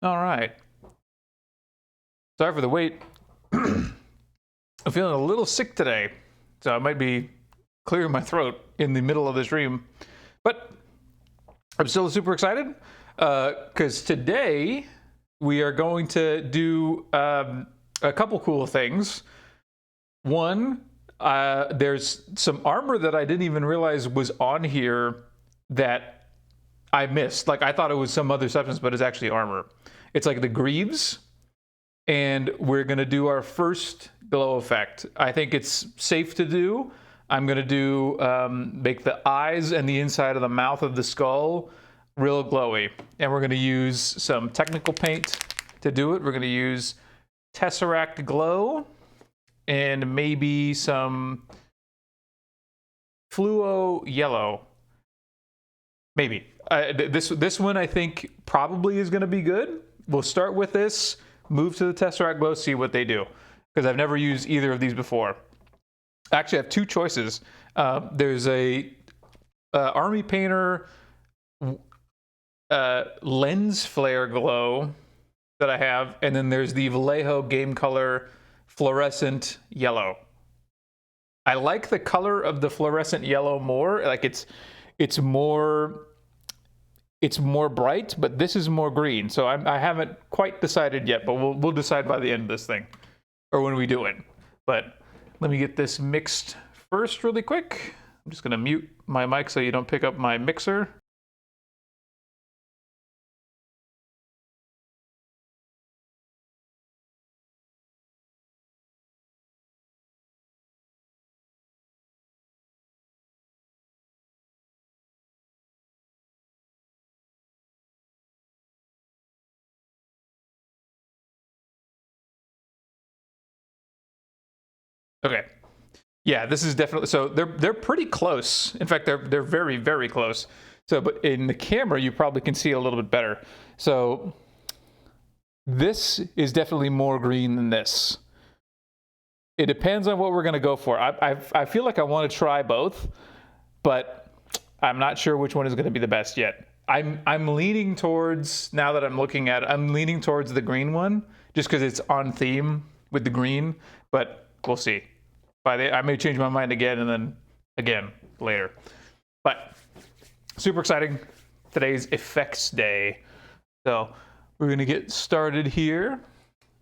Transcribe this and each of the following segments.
All right. Sorry for the wait. I'm feeling a little sick today, so I might be clearing my throat in the middle of the stream. But I'm still super excited because today we are going to do a couple cool things. One, there's some armor that I didn't even realize was on here that I missed. Like, I thought it was some other substance, but it's actually armor. It's like the greaves, and we're going to do our first glow effect. I think it's safe to do. I'm going to do make the eyes and the inside of the mouth of the skull real glowy. And we're going to use some technical paint to do it. We're going to use Tesseract Glow and maybe some Fluo Yellow. Maybe. This one I think probably is going to be good. We'll start with this, move to the Tesseract Glow, see what they do. Because I've never used either of these before. Actually, I have two choices. There's a Army Painter lens flare glow that I have, and then there's the Vallejo Game Color fluorescent yellow. I like the color of the fluorescent yellow more. Like it's more bright, but this is more green. So I haven't quite decided yet, but we'll decide by the end of this thing, or when we do it. But let me get this mixed first really quick. I'm just gonna mute my mic so you don't pick up my mixer. Okay. Yeah, this is definitely, so they're pretty close. In fact, they're very, very close. So, but in the camera, you probably can see a little bit better. So this is definitely more green than this. It depends on what we're going to go for. I feel like I want to try both, but I'm not sure which one is going to be the best yet. I'm leaning towards, now that I'm looking at it, I'm leaning towards the green one, just because it's on theme with the green, but we'll see. I may change my mind again and then again later. But super exciting. Today's effects day. So we're going to get started here.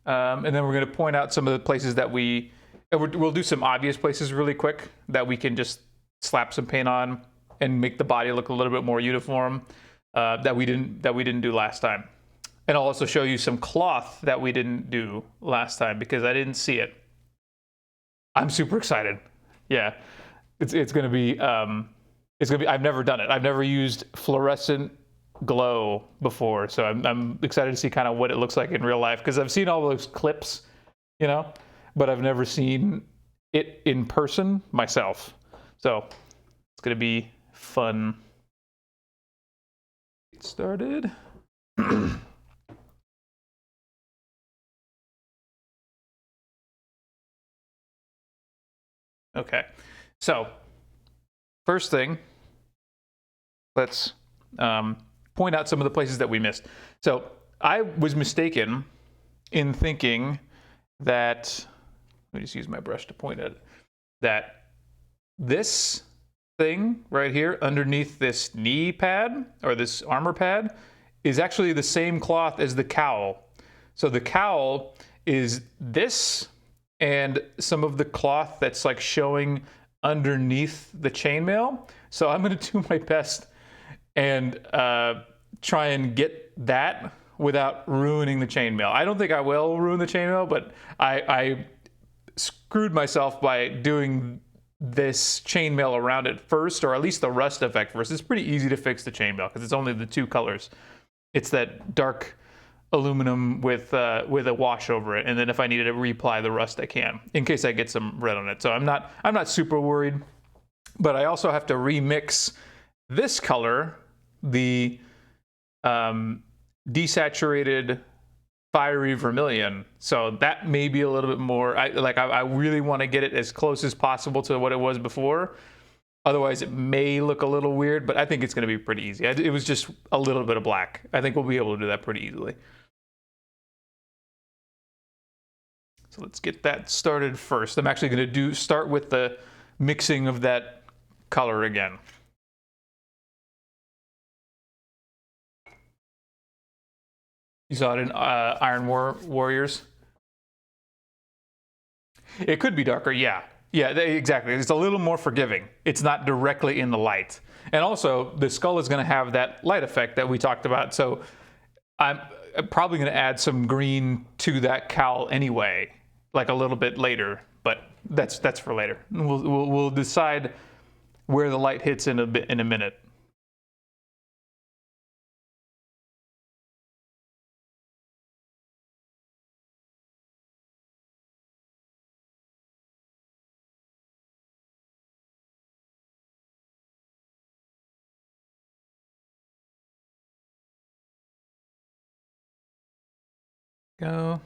And then we're going to point out some of the places that we'll do some obvious places really quick that we can just slap some paint on and make the body look a little bit more uniform that we didn't do last time. And I'll also show you some cloth that we didn't do last time because I didn't see it. I'm super excited. Yeah, it's gonna be I've never done it. I've never used fluorescent glow before, so I'm excited to see kind of what it looks like in real life because I've seen all those clips, you know, but I've never seen it in person myself. So it's gonna be fun. Get started. Okay, so first thing, let's point out some of the places that we missed. So I was mistaken in thinking that, let me just use my brush to point at it, that this thing right here underneath this knee pad or this armor pad is actually the same cloth as the cowl. So the cowl is this and some of the cloth that's like showing underneath the chainmail. So I'm going to do my best and try and get that without ruining the chainmail. I don't think I will ruin the chainmail, but I screwed myself by doing this chainmail around it first, or at least the rust effect first. It's pretty easy to fix the chainmail because it's only the two colors. It's that dark aluminum with a wash over it, and then if I needed to reapply the rust, I can, in case I get some red on it. So I'm not super worried, but I also have to remix this color, the desaturated fiery vermilion. So that may be a little bit more. I really want to get it as close as possible to what it was before. Otherwise, it may look a little weird, but I think it's going to be pretty easy. It was just a little bit of black. I think we'll be able to do that pretty easily. So let's get that started first. I'm actually going to start with the mixing of that color again. You saw it in Iron Warriors? It could be darker, yeah. Yeah, exactly. It's a little more forgiving. It's not directly in the light. And also, the skull is going to have that light effect that we talked about. So I'm probably going to add some green to that cowl anyway, like a little bit later. But that's for later. We'll decide where the light hits in a minute. Go.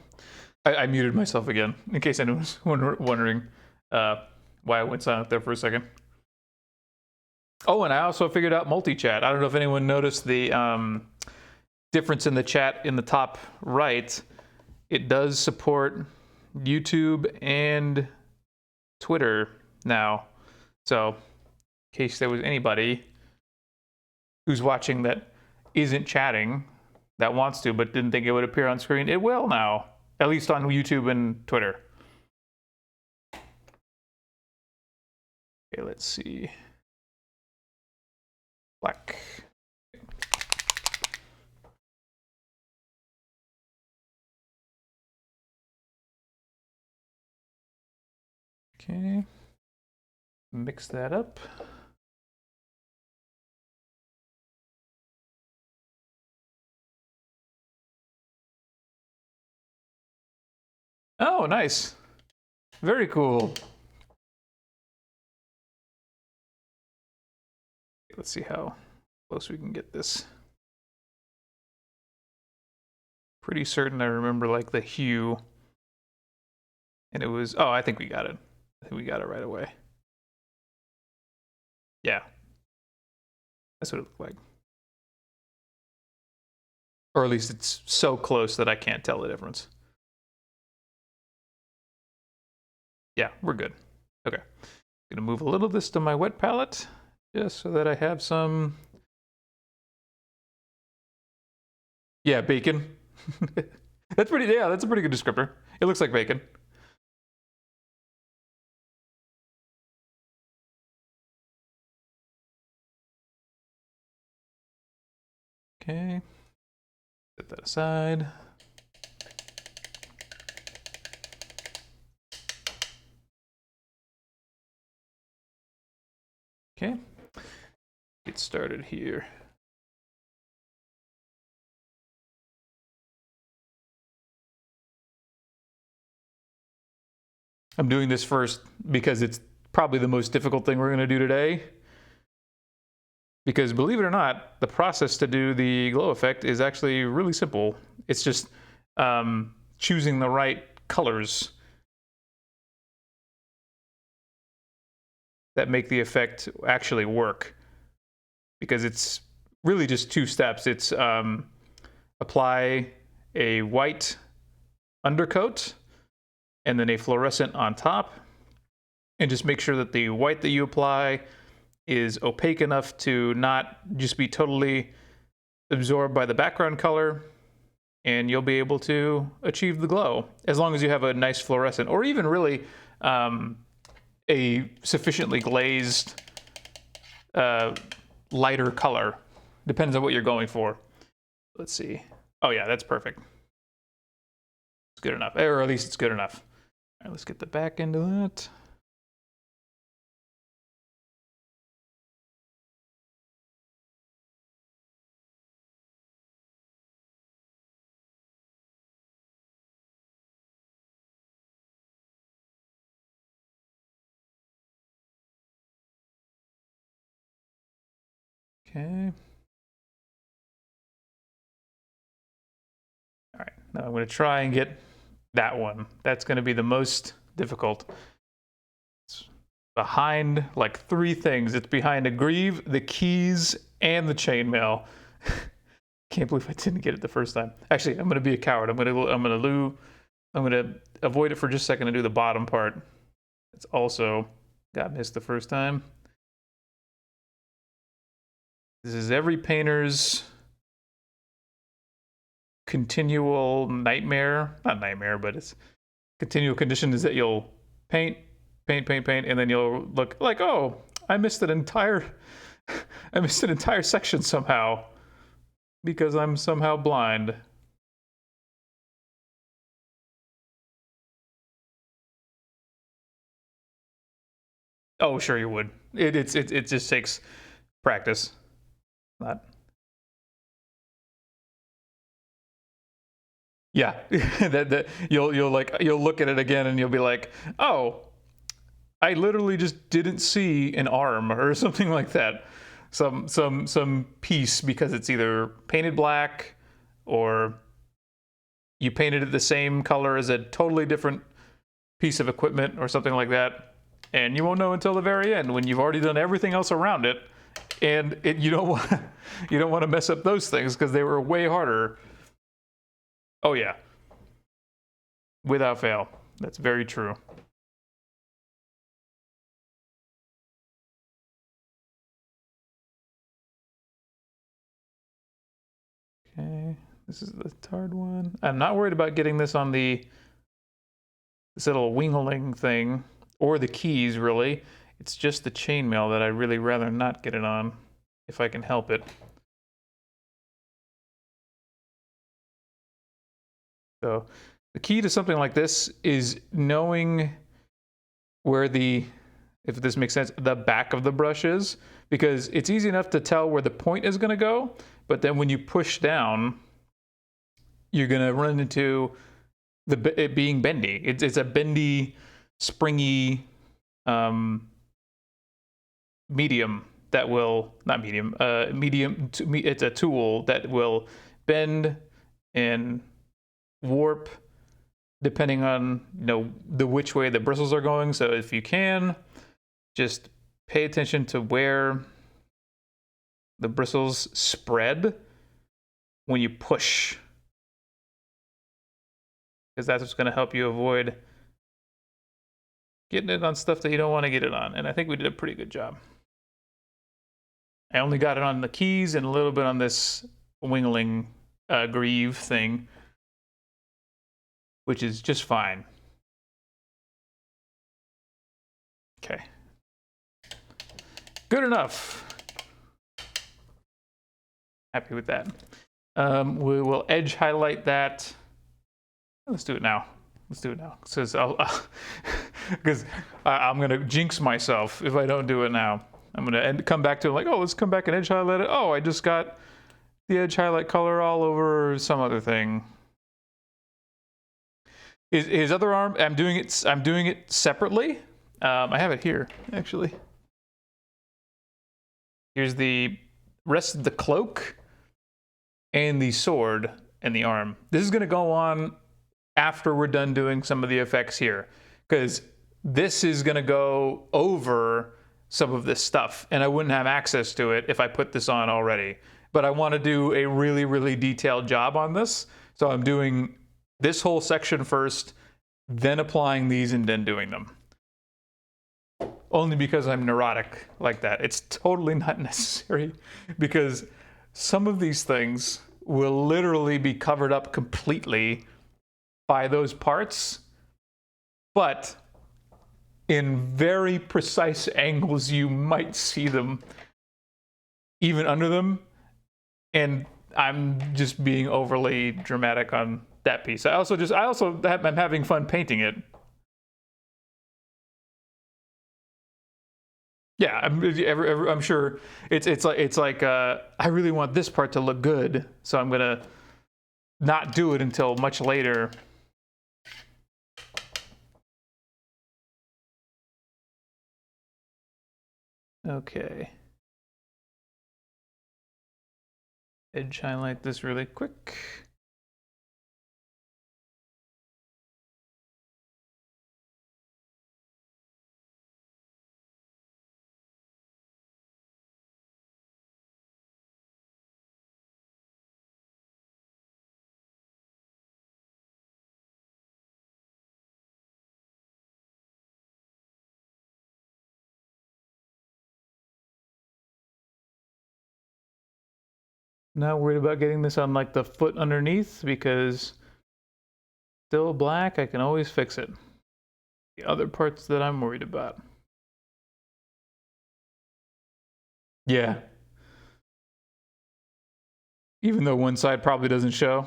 I muted myself again, in case anyone's wondering why I went silent there for a second. Oh, and I also figured out multi-chat. I don't know if anyone noticed the difference in the chat in the top right. It does support YouTube and Twitter now. So, in case there was anybody who's watching that isn't chatting, that wants to, but didn't think it would appear on screen, it will now. At least on YouTube and Twitter. Okay, let's see. Black. Okay. Mix that up. Oh, nice. Very cool. Let's see how close we can get this. Pretty certain I remember like the hue. And it was, oh, I think we got it. I think we got it right away. Yeah. That's what it looked like. Or at least it's so close that I can't tell the difference. Yeah, we're good. Okay. I'm gonna move a little of this to my wet palette, just so that I have some. Yeah, bacon. That's pretty, yeah, that's a pretty good descriptor. It looks like bacon. Okay. Set that aside. Okay, get started here. I'm doing this first because it's probably the most difficult thing we're going to do today. Because believe it or not, the process to do the glow effect is actually really simple. It's just choosing the right colors that make the effect actually work. Because it's really just two steps. It's apply a white undercoat and then a fluorescent on top. And just make sure that the white that you apply is opaque enough to not just be totally absorbed by the background color, and you'll be able to achieve the glow as long as you have a nice fluorescent, or even really a sufficiently glazed lighter color. Depends on what you're going for. Let's see. Oh yeah, that's perfect. It's good enough, or at least it's good enough. All right, let's get the back end of that. Okay. All right, now I'm going to try and get that one. That's going to be the most difficult. It's behind like three things. It's behind a greave, the keys, and the chainmail. Can't believe I didn't get it the first time. Actually, I'm going to be a coward. I'm going to I'm gonna avoid it for just a second and do the bottom part. It's also got missed the first time. This is every painter's continual nightmare. Not nightmare, but it's continual condition is that you'll paint, paint, paint, paint, and then you'll look like, oh, I missed an entire section somehow because I'm somehow blind. Oh, sure you would. It just takes practice. Not. Yeah, that you'll look at it again and you'll be like, oh, I literally just didn't see an arm or something like that. Some piece because it's either painted black or you painted it the same color as a totally different piece of equipment or something like that. And you won't know until the very end when you've already done everything else around it. And you don't want to mess up those things because they were way harder. Oh yeah. Without fail. That's very true. Okay, this is the tarred one. I'm not worried about getting this on this little wingling thing, or the keys, really. It's just the chainmail that I'd really rather not get it on, if I can help it. So, the key to something like this is knowing where if this makes sense, the back of the brush is, because it's easy enough to tell where the point is going to go, but then when you push down, you're going to run into it being bendy. It's a bendy, springy medium that will, not medium, it's a tool that will bend and warp depending on the which way the bristles are going. So if you can, just pay attention to where the bristles spread when you push, because that's what's going to help you avoid getting it on stuff that you don't want to get it on. And I think we did a pretty good job. I only got it on the keys and a little bit on this wingling greave thing, which is just fine. Okay. Good enough. Happy with that. We will edge highlight that. Let's do it now. Let's do it now. Because I'm going to jinx myself if I don't do it now. I'm going to come back to it like, oh, let's come back and edge highlight it. Oh, I just got the edge highlight color all over some other thing. His other arm, I'm doing it separately. I have it here, actually. Here's the rest of the cloak and the sword and the arm. This is going to go on after we're done doing some of the effects here, because this is going to go over some of this stuff, and I wouldn't have access to it if I put this on already. But I want to do a really, really detailed job on this, so I'm doing this whole section first, then applying these, and then doing them. Only because I'm neurotic like that. It's totally not necessary, because some of these things will literally be covered up completely by those parts, but in very precise angles you might see them even under them, and I'm just being overly dramatic on that piece. I'm having fun painting it. Yeah, I'm sure it's like I really want this part to look good, so I'm gonna not do it until much later. Okay. Edge highlight this really quick. Not worried about getting this on like the foot underneath because still black, I can always fix it. The other parts that I'm worried about. Yeah. Even though one side probably doesn't show.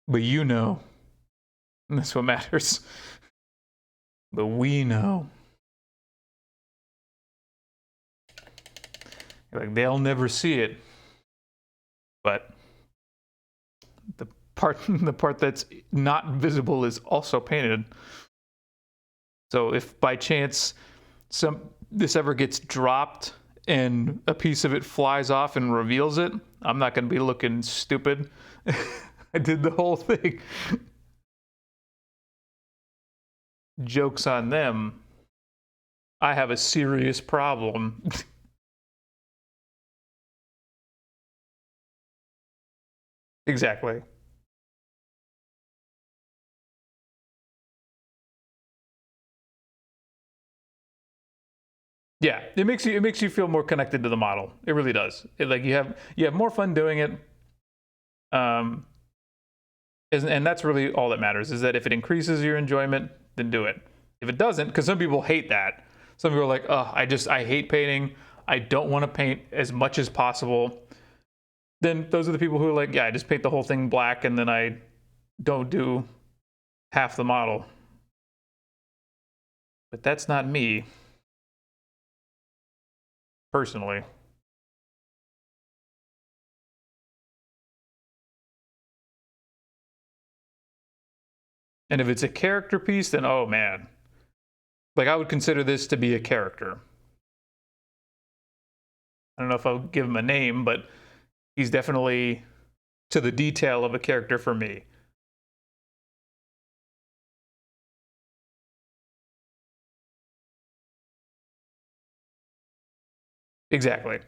But you know. And that's what matters. But we know. Like, they'll never see it. But the part that's not visible is also painted. So if by chance this ever gets dropped and a piece of it flies off and reveals it, I'm not going to be looking stupid. I did the whole thing. Joke's on them. I have a serious problem. Exactly. Yeah, it makes you feel more connected to the model. It really does. Like you have more fun doing it. And that's really all that matters, is that if it increases your enjoyment, then do it. If it doesn't, because some people hate that. Some people are like, oh, I hate painting. I don't want to paint as much as possible. Then those are the people who are like, yeah, I just paint the whole thing black and then I don't do half the model. But that's not me, personally. And if it's a character piece, then oh man. Like I would consider this to be a character. I don't know if I'll give him a name, but he's definitely to the detail of a character for me. Exactly.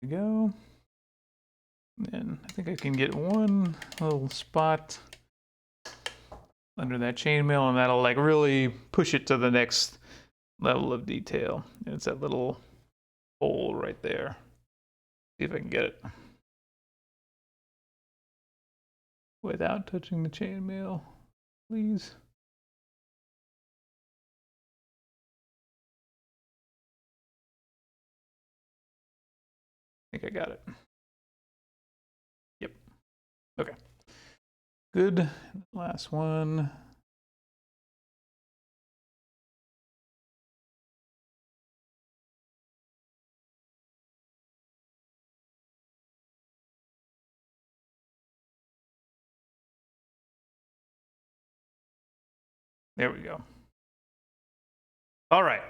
There we go. And I think I can get one little spot under that chainmail, and that'll like really push it to the next level of detail. And it's that little hole right there. See if I can get it without touching the chainmail, please. I think I got it. Yep. Okay. Good. Last one. There we go. All right.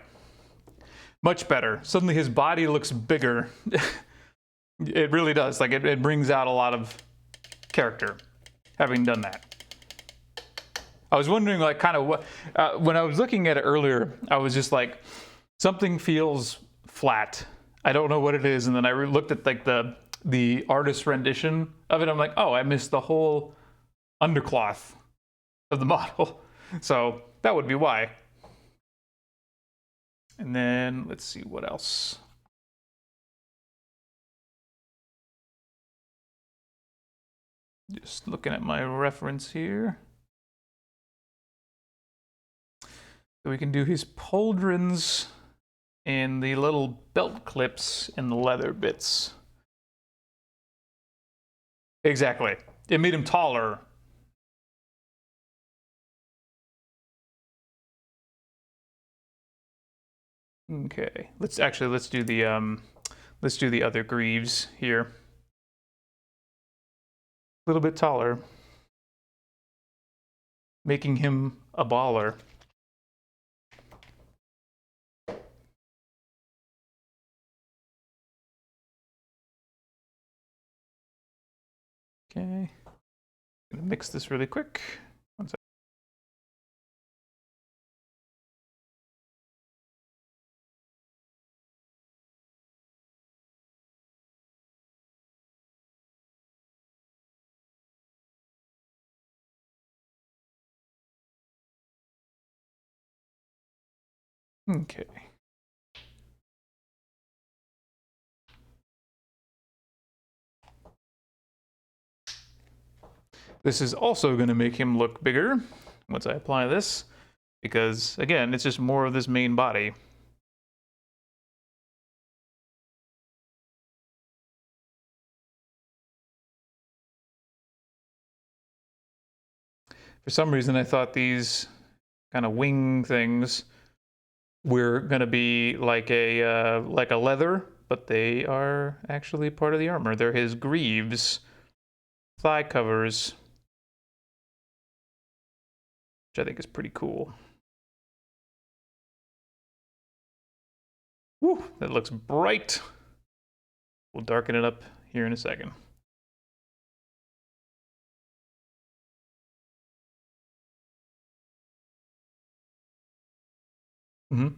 Much better. Suddenly his body looks bigger. It really does. Like it brings out a lot of character having done that. I was wondering like kind of what, when I was looking at it earlier, I was just like, something feels flat. I don't know what it is. And then I looked at like the artist rendition of it. I'm like, oh, I missed the whole undercloth of the model. So that would be why. And then let's see what else. Just looking at my reference here. So we can do his pauldrons and the little belt clips and the leather bits. Exactly. It made him taller. Okay. Let's do the other greaves here. A little bit taller. Making him a baller. Okay. Gonna mix this really quick. Okay. This is also going to make him look bigger once I apply this, because again, it's just more of this main body. For some reason, I thought these kind of wing things were going to be like a leather, but they are actually part of the armor. They're his greaves, thigh covers, which I think is pretty cool. Woo, that looks bright. We'll darken it up here in a second. Mm-hmm.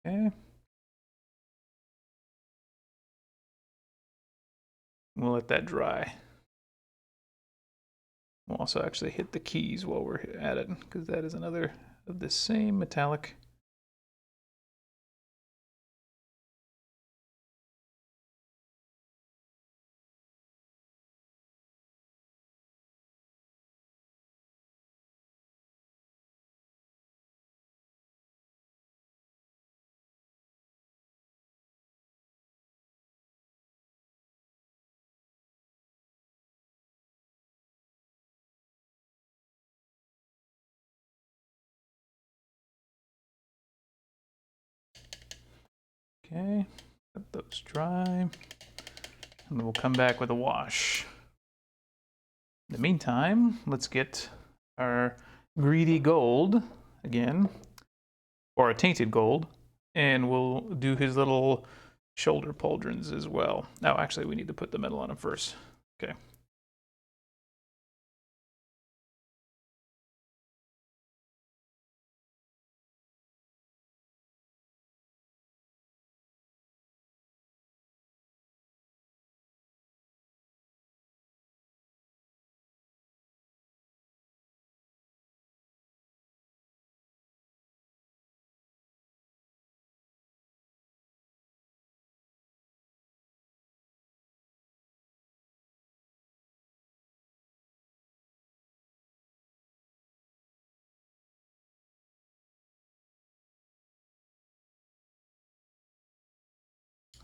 Okay. We'll let that dry. We'll also actually hit the keys while we're at it, because that is another of the same metallic. Okay, let those dry, and then we'll come back with a wash. In the meantime, let's get our greedy gold again, or a tainted gold, and we'll do his little shoulder pauldrons as well. Now, actually, we need to put the metal on him first. Okay.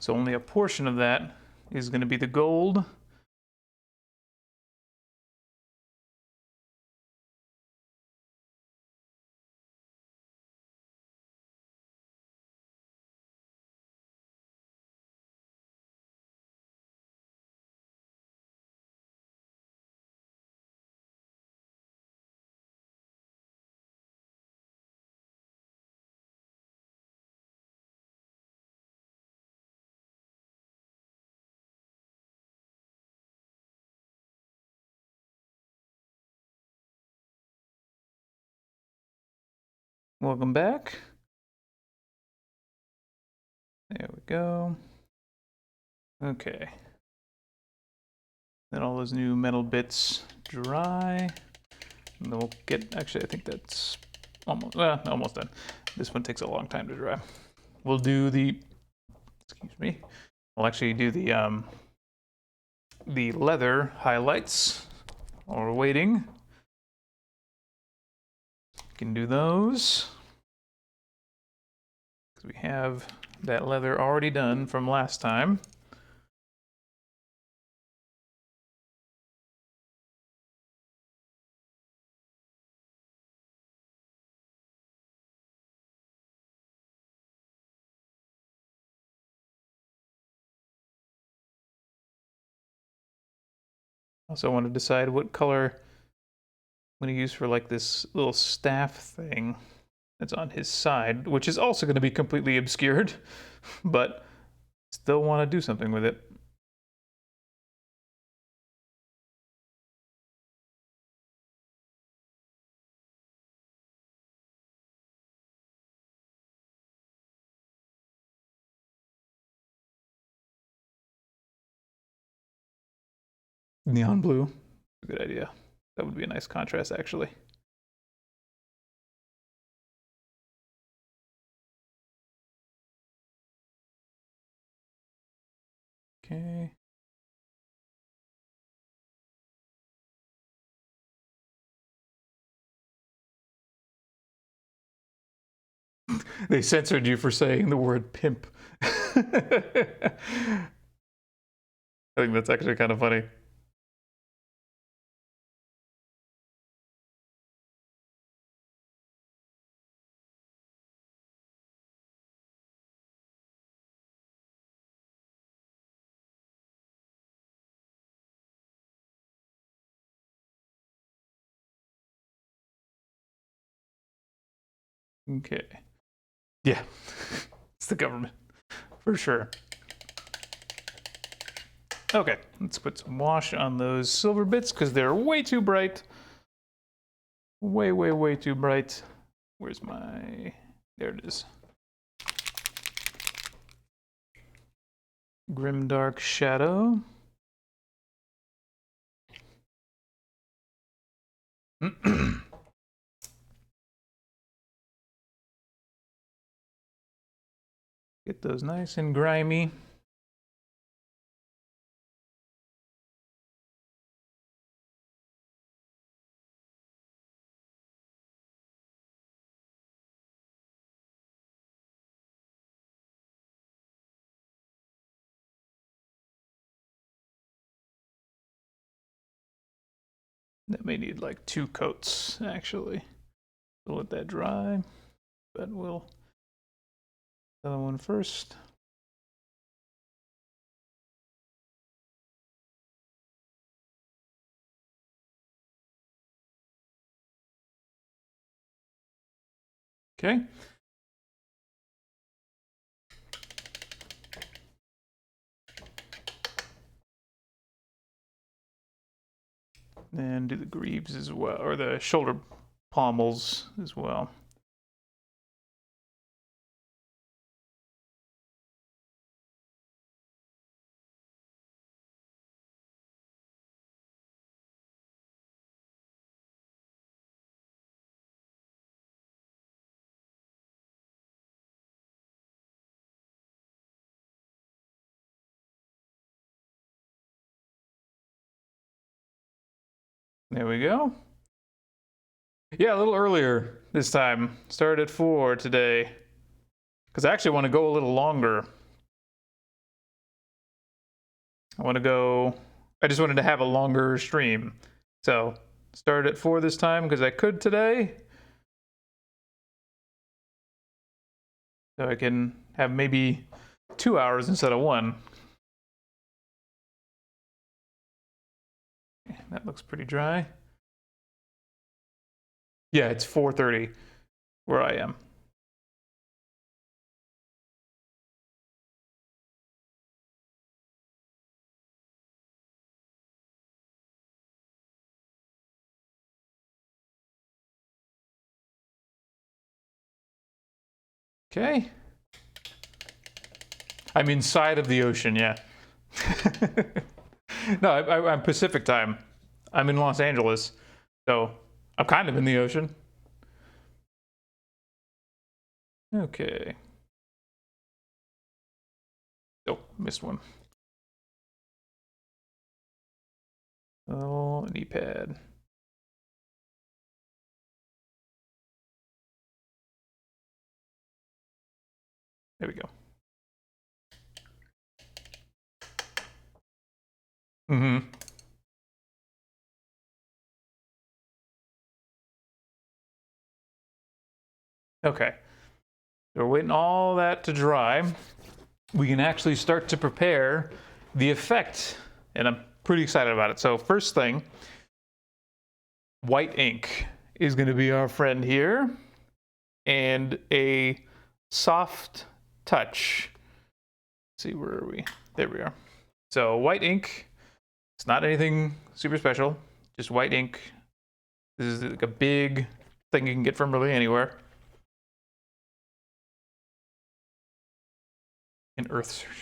So only a portion of that is going to be the gold. Welcome back. There we go. Okay. Then all those new metal bits dry. And then we'll get, actually, I think that's almost, well, almost done. This one takes a long time to dry. We'll do the, excuse me, we'll actually do the leather highlights while we're waiting. You can do those, because we have that leather already done from last time. Also want to decide what color I'm going to use for like this little staff thing that's on his side, which is also going to be completely obscured, but still want to do something with it. Neon blue. Good idea. That would be a nice contrast, actually. Okay. They censored you for saying the word pimp. I think that's actually kind of funny. Okay. Yeah. It's the government. For sure. Okay, let's put some wash on those silver bits because they're way too bright. Way, way, way too bright. Where's my... There it is. Grimdark Shadow. Get those nice and grimy. That may need like 2 coats, actually. We'll let that dry, but we'll... The other one first. Okay. And do the greaves as well, or the shoulder pommels as well. There we go. Yeah, a little earlier this time. Started at 4 today. Because I actually want to go a little longer. I just wanted to have a longer stream. So, started at 4 this time because I could today. So I can have maybe 2 hours instead of 1. That looks pretty dry. Yeah, it's 4:30 where I am. Okay. I'm inside of the ocean, yeah. No, I'm Pacific time. I'm in Los Angeles, so I'm kind of in the ocean. Okay. Oh, missed one. Oh, knee pad. There we go. Mm-hmm. Okay. So we're waiting all that to dry. We can actually start to prepare the effect, and I'm pretty excited about it. So first thing, white ink is going to be our friend here, and a soft touch. Let's see, where are we? There we are. So white ink, it's not anything super special, just white ink. This is like a big thing you can get from really anywhere. An earth surgeon.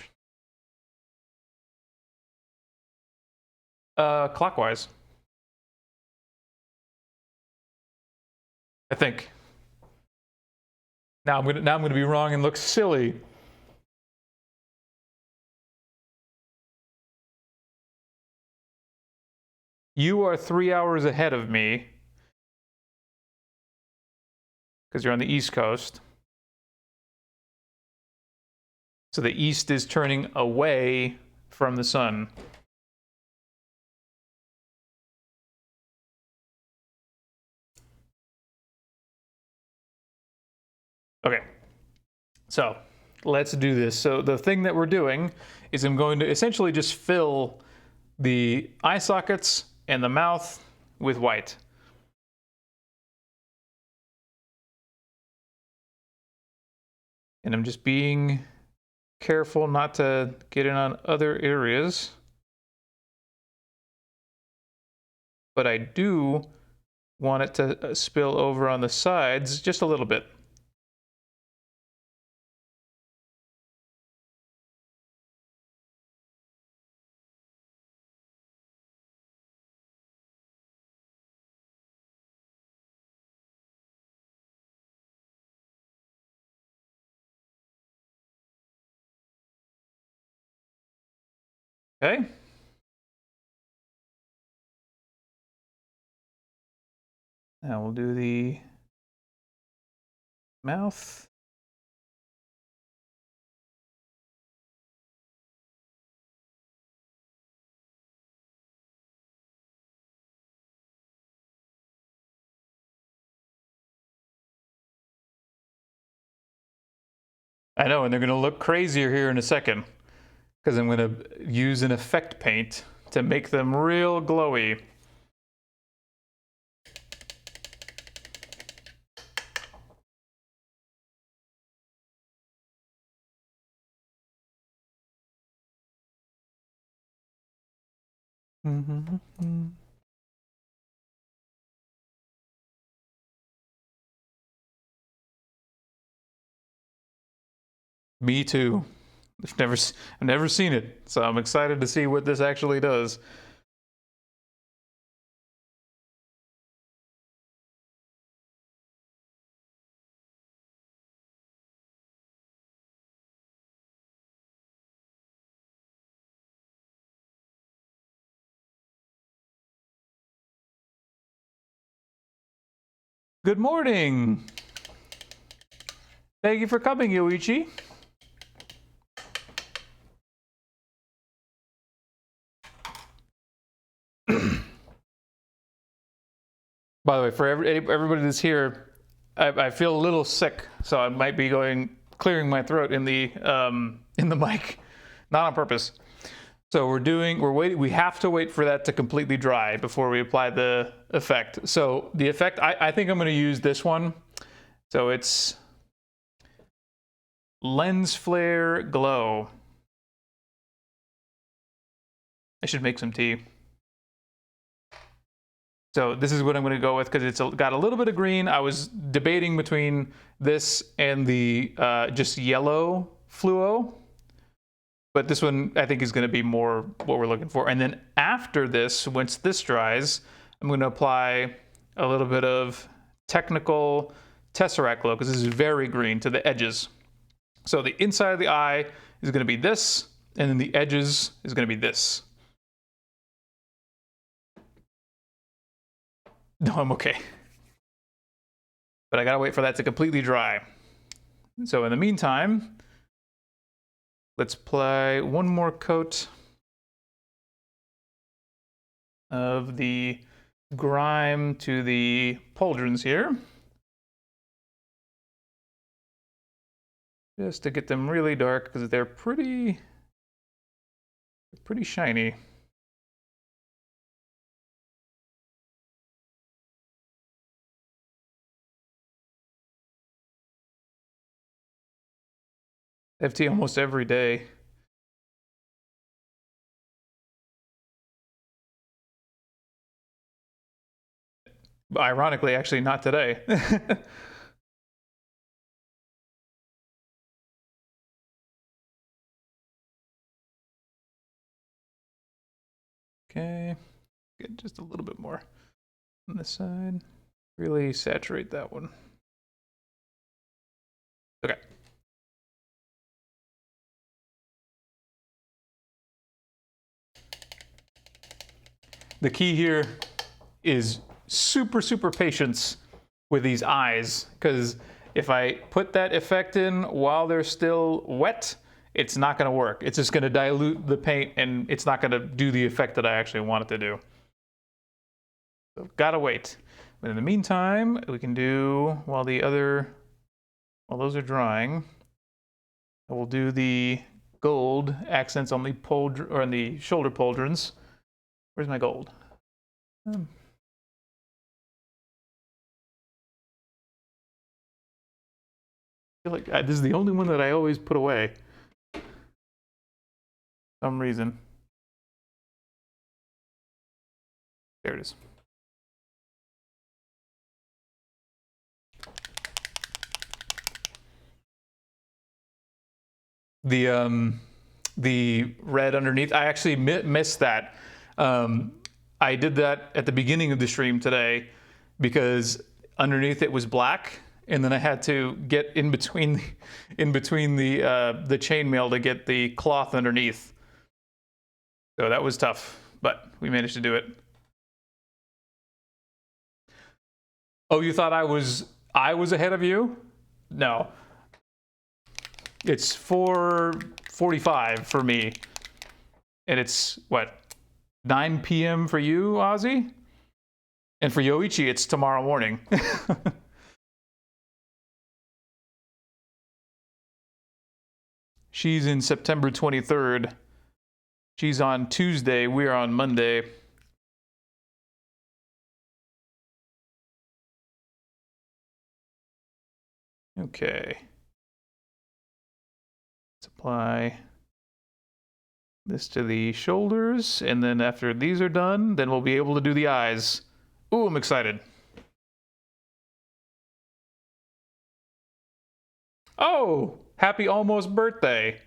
Clockwise. I think. Now I'm gonna be wrong and look silly. You are 3 hours ahead of me because you're on the East Coast. So the east is turning away from the sun. Okay, so let's do this. So the thing that we're doing is I'm going to essentially just fill the eye sockets and the mouth with white. And I'm just being careful not to get in on other areas. But I do want it to spill over on the sides just a little bit. Okay. Now we'll do the mouth. I know, and they're going to look crazier here in a second because I'm going to use an effect paint to make them real glowy. Me too. I've never seen it, so I'm excited to see what this actually does. Good morning. Thank you for coming, Yoichi. By the way, for everybody that's here, I feel a little sick, so I might be clearing my throat in the mic, not on purpose. So we have to wait for that to completely dry before we apply the effect. So the effect, I think I'm going to use this one. So it's Lens Flare Glow. I should make some tea. So this is what I'm going to go with because it's got a little bit of green. I was debating between this and the just yellow fluo. But this one, I think, is going to be more what we're looking for. And then after this, once this dries, I'm going to apply a little bit of technical Tesseract Glow, because this is very green to the edges. So the inside of the eye is going to be this, and then the edges is going to be this. No, I'm okay. But I got to wait for that to completely dry. So in the meantime, let's apply one more coat of the grime to the pauldrons here. Just to get them really dark because they're pretty shiny. FT almost every day. Ironically, actually, not today. Okay, get just a little bit more on this side. Really saturate that one. Okay. The key here is super patience with these eyes, because if I put that effect in while they're still wet, it's not going to work. It's just going to dilute the paint and it's not going to do the effect that I actually want it to do. So gotta wait. But in the meantime, we can do, while those are drying, I will do the gold accents on the shoulder pauldrons. Where's my gold? I feel like this is the only one that I always put away. For some reason. There it is. The red underneath, I actually missed that. I did that at the beginning of the stream today because underneath it was black, and then I had to get in between the chainmail to get the cloth underneath. So that was tough, but we managed to do it. Oh, you thought I was ahead of you? No. It's 4:45 for me. And it's what? 9 p.m. for you, Ozzy? And for Yoichi, it's tomorrow morning. She's in September 23rd. She's on Tuesday. We're on Monday. Okay. Let's apply this to the shoulders, and then after these are done, then we'll be able to do the eyes. Ooh, I'm excited. Oh, happy almost birthday.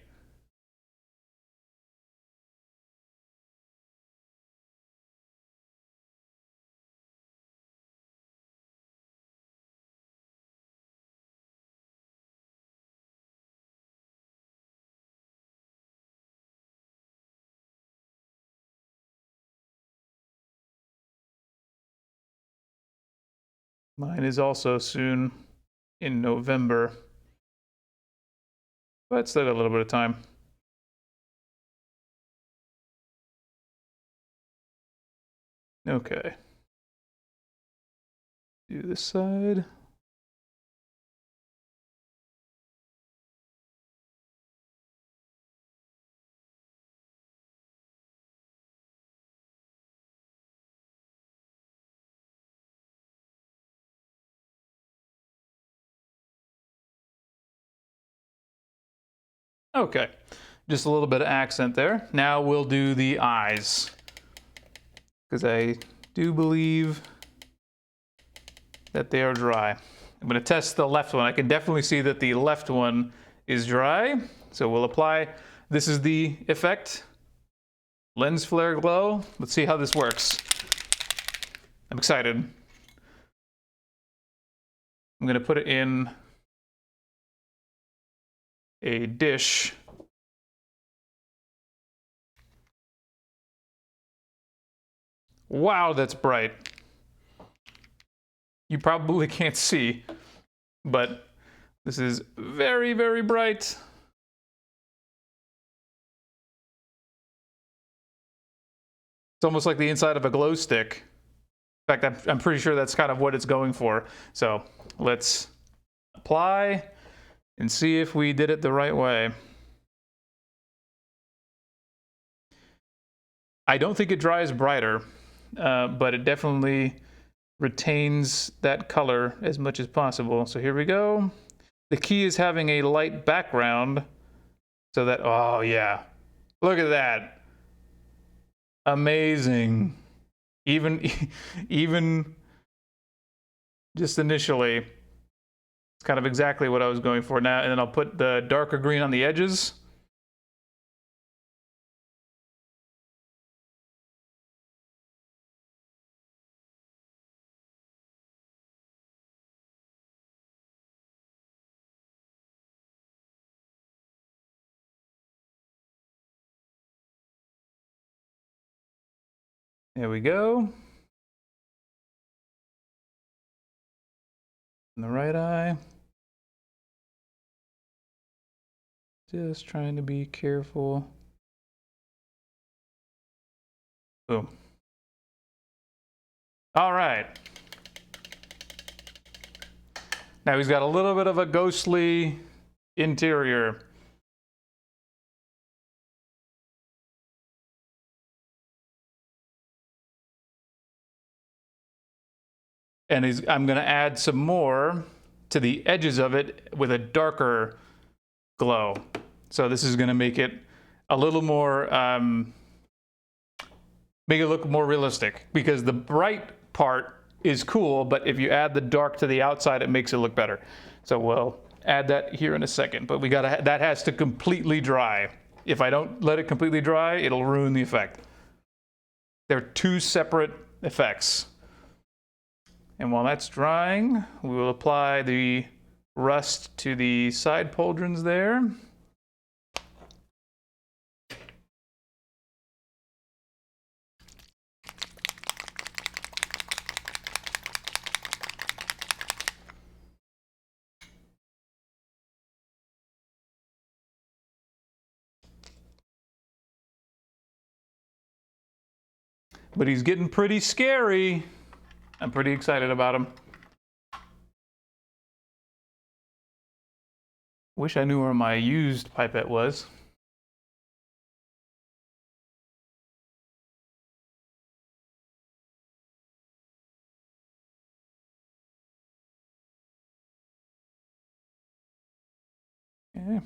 Mine is also soon in November, but still got a little bit of time. Okay. Do this side. Okay, just a little bit of accent there. Now we'll do the eyes, because I do believe that they are dry. I'm going to test the left one. I can definitely see that the left one is dry, so we'll apply. This is the effect. Lens flare glow. Let's see how this works. I'm excited. I'm going to put it in a dish. Wow, that's bright. You probably can't see, but this is very, very bright. It's almost like the inside of a glow stick. In fact, I'm pretty sure that's kind of what it's going for. So let's apply and see if we did it the right way. I don't think it dries brighter, but it definitely retains that color as much as possible. So here we go. The key is having a light background so that, oh yeah, look at that. Amazing. Even just initially, it's kind of exactly what I was going for now. And then I'll put the darker green on the edges. There we go. In the right eye. Just trying to be careful. Boom. All right. Now he's got a little bit of a ghostly interior. And I'm going to add some more to the edges of it with a darker glow. So this is going to make it a little more, make it look more realistic, because the bright part is cool, but if you add the dark to the outside, it makes it look better. So we'll add that here in a second, but that has to completely dry. If I don't let it completely dry, it'll ruin the effect. They're two separate effects. And while that's drying, we will apply the rust to the side pauldrons there. But he's getting pretty scary. I'm pretty excited about him. Wish I knew where my used pipette was. Okay.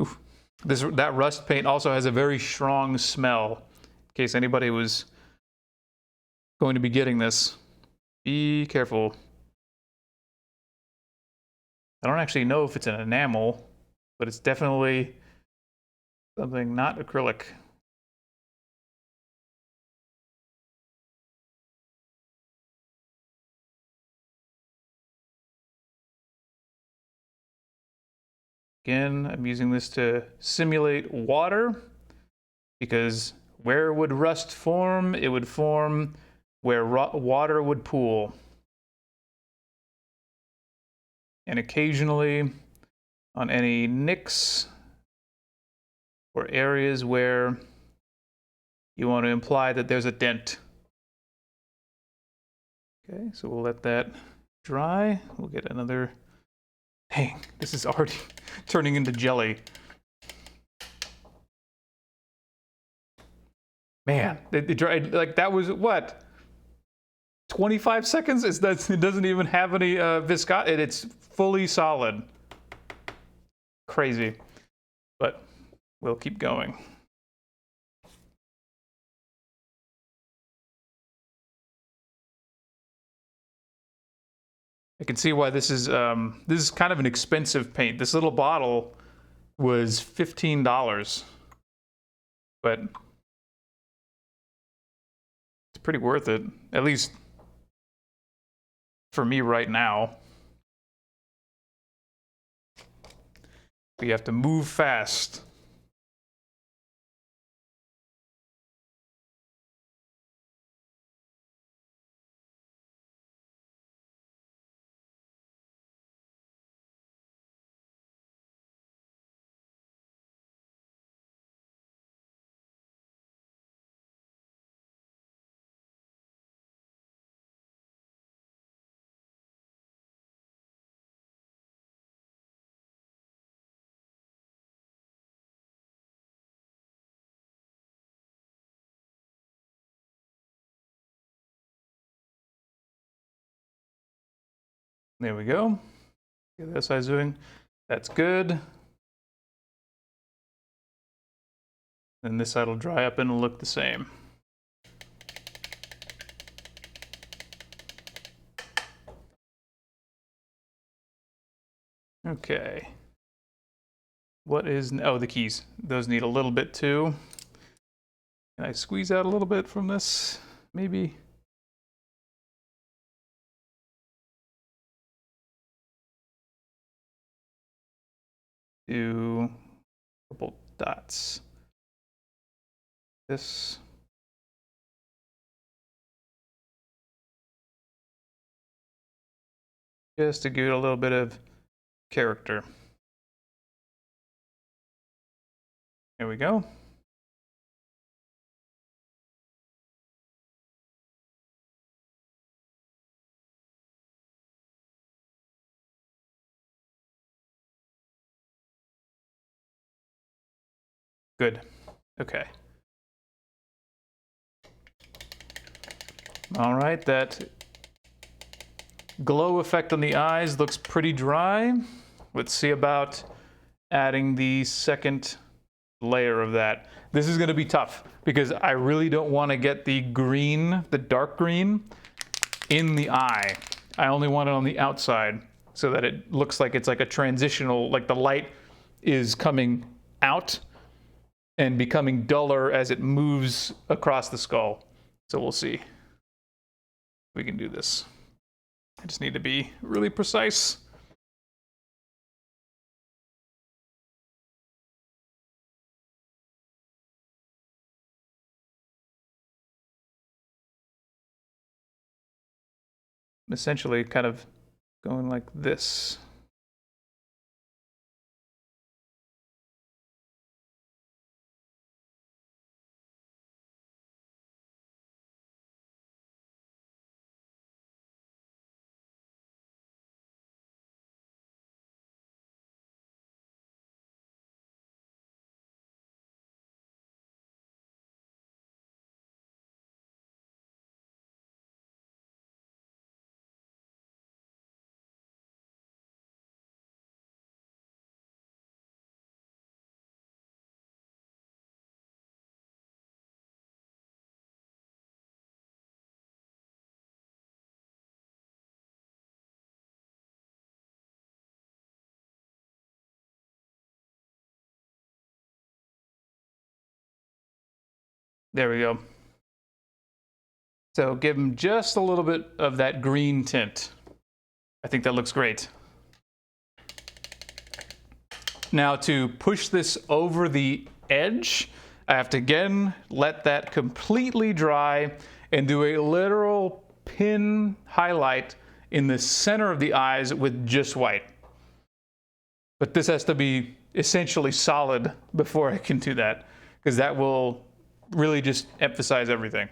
Oof. That rust paint also has a very strong smell. In case anybody was going to be getting this, be careful. I don't actually know if it's an enamel, but it's definitely something not acrylic. Again, I'm using this to simulate water, because where would rust form? It would form where water would pool. And occasionally on any nicks or areas where you want to imply that there's a dent. Okay, so we'll let that dry. We'll get another. Dang, this is already turning into jelly. Man, it dried, like that was what? 25 seconds? It doesn't even have any viscosity. It's fully solid. Crazy. But we'll keep going. I can see why this is kind of an expensive paint. This little bottle was $15, but it's pretty worth it, at least for me right now. We have to move fast. There we go. Get that size doing. That's good. And this side will dry up and look the same. Okay. What is, oh, the keys. Those need a little bit too. Can I squeeze out a little bit from this? Maybe. Do purple dots. This. Just to give it a little bit of character. There we go. Good. Okay. All right, that glow effect on the eyes looks pretty dry. Let's see about adding the second layer of that. This is going to be tough because I really don't want to get the green, the dark green, in the eye. I only want it on the outside so that it looks like it's like a transitional, like the light is coming out and becoming duller as it moves across the skull. So we'll see. We can do this. I just need to be really precise. Essentially kind of going like this. There we go. So give them just a little bit of that green tint. I think that looks great. Now to push this over the edge, I have to again let that completely dry and do a literal pin highlight in the center of the eyes with just white. But this has to be essentially solid before I can do that, because that will really just emphasize everything.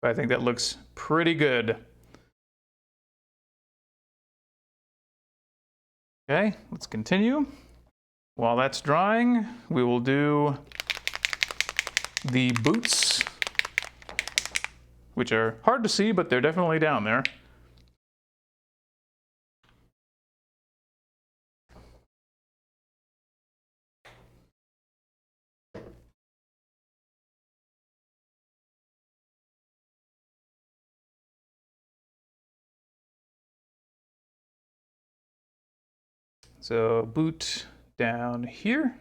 But I think that looks pretty good. Okay, let's continue. While that's drying, we will do the boots, which are hard to see, but they're definitely down there. So boot down here.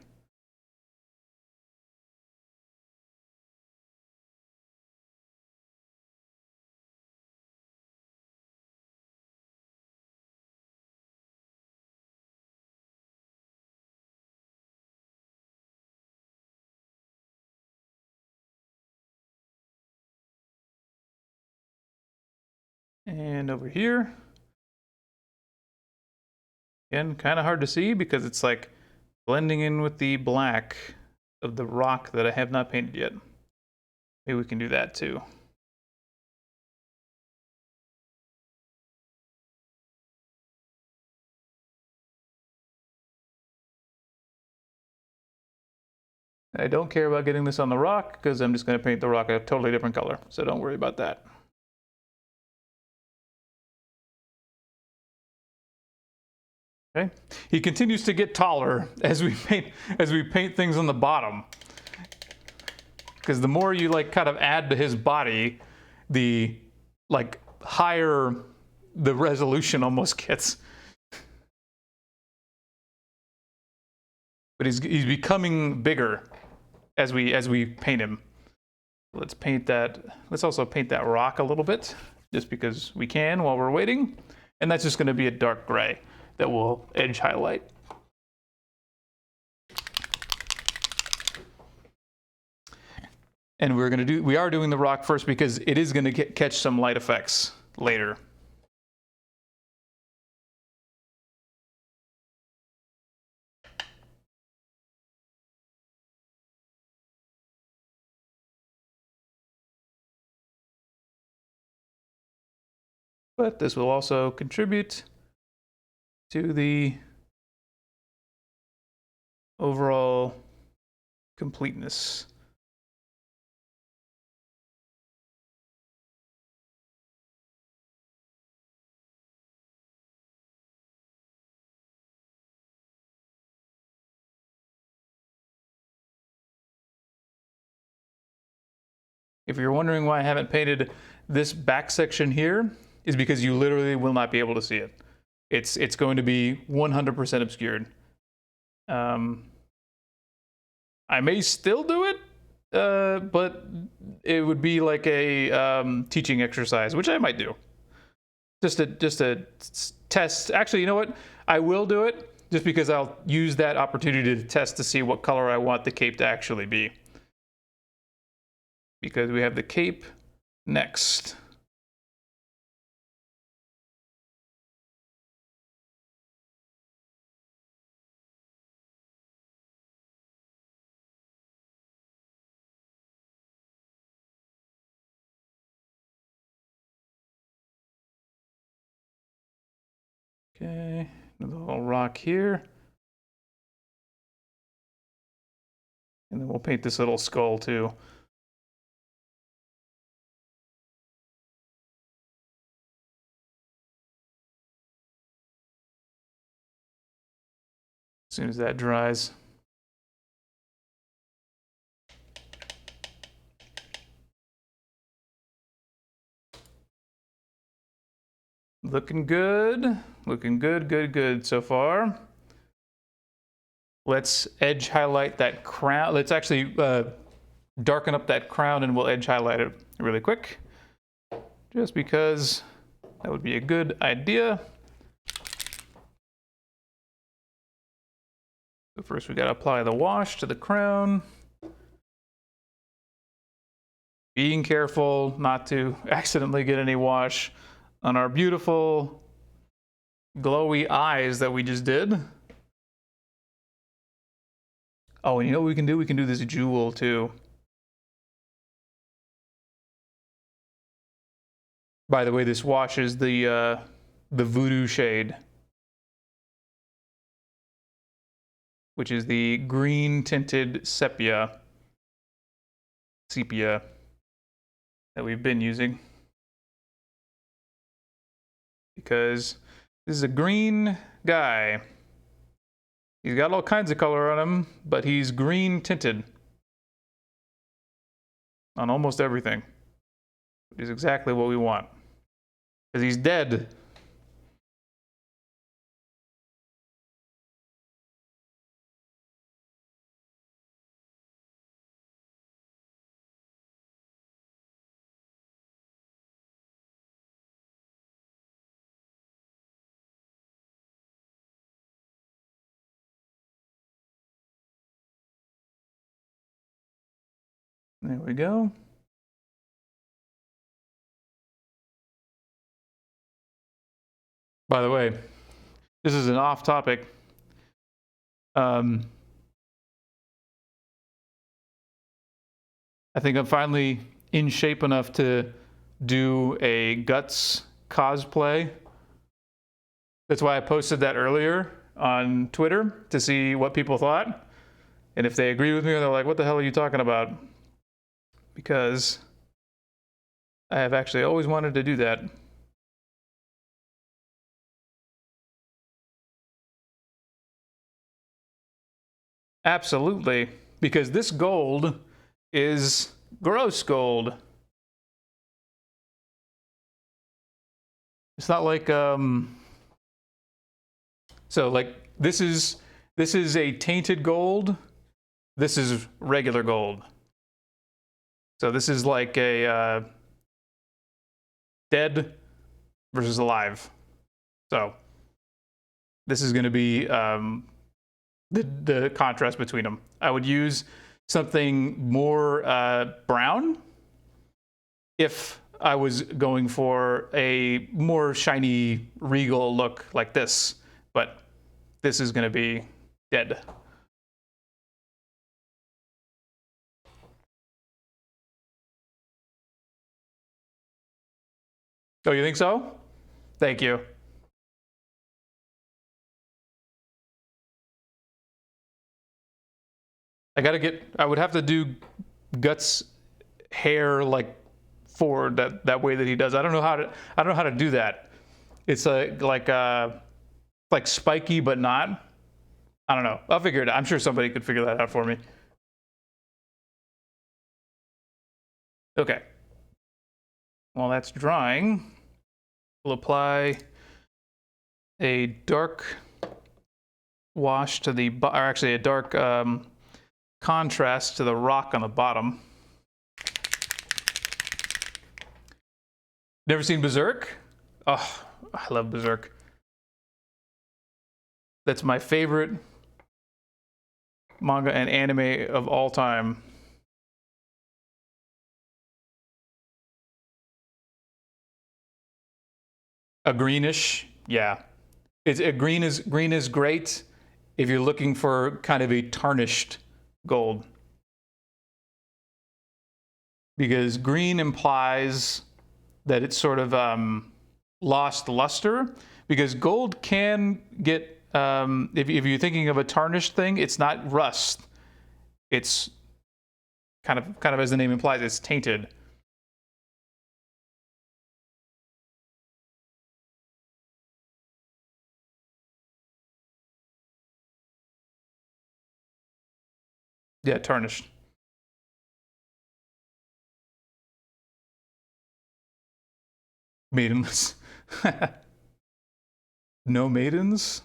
And over here. Again, kind of hard to see because it's like blending in with the black of the rock that I have not painted yet. Maybe we can do that too. I don't care about getting this on the rock because I'm just going to paint the rock a totally different color, so don't worry about that. Okay. He continues to get taller as we paint things on the bottom. Because the more you like kind of add to his body, the like higher the resolution almost gets. But he's becoming bigger as we paint him. Let's paint that. Let's also paint that rock a little bit, just because we can while we're waiting. And that's just going to be a dark gray that we'll edge highlight. And we are doing the rock first because it is going to catch some light effects later. But this will also contribute to the overall completeness. If you're wondering why I haven't painted this back section here, is because you literally will not be able to see it. It's going to be 100% obscured. I may still do it, but it would be like a teaching exercise, which I might do. Just a test. Actually, you know what? I will do it just because I'll use that opportunity to test to see what color I want the cape to actually be. Because we have the cape next. Okay, another little rock here. And then we'll paint this little skull too. As soon as that dries. Looking good. Looking good, good so far. Let's edge highlight that crown. Let's actually darken up that crown and we'll edge highlight it really quick. Just because that would be a good idea. So first we gotta apply the wash to the crown. Being careful not to accidentally get any wash on our beautiful glowy eyes that we just did. Oh, and you know what we can do? We can do this jewel too. By the way, this wash is the Voodoo shade, which is the green tinted sepia that we've been using. Because this is a green guy. He's got all kinds of color on him, but he's green tinted on almost everything, which is exactly what we want. Because he's dead. There we go. By the way, this is an off topic. I think I'm finally in shape enough to do a Guts cosplay. That's why I posted that earlier on Twitter to see what people thought. And if they agree with me or they're like, what the hell are you talking about? Because I have actually always wanted to do that. Absolutely, because this gold is gross gold. It's not like so like this is a tainted gold. This is regular gold. So this is like a dead versus alive. So this is going to be the contrast between them. I would use something more brown if I was going for a more shiny, regal look like this. But this is going to be dead. Oh, you think so? Thank you. I would have to do Guts' hair like forward that way that he does. I don't know how to do that. It's like spiky but not. I don't know. I'll figure it out. I'm sure somebody could figure that out for me. Okay. While that's drying, we'll apply a dark wash to the, or actually a dark contrast to the rock on the bottom. Never seen Berserk? Oh, I love Berserk. That's my favorite manga and anime of all time. A greenish, yeah. Green is great if you're looking for kind of a tarnished gold. Because green implies that it's sort of lost luster. Because gold can get, if you're thinking of a tarnished thing, it's not rust. It's kind of as the name implies, it's tainted. Yeah, tarnished. Maidenless. No maidens?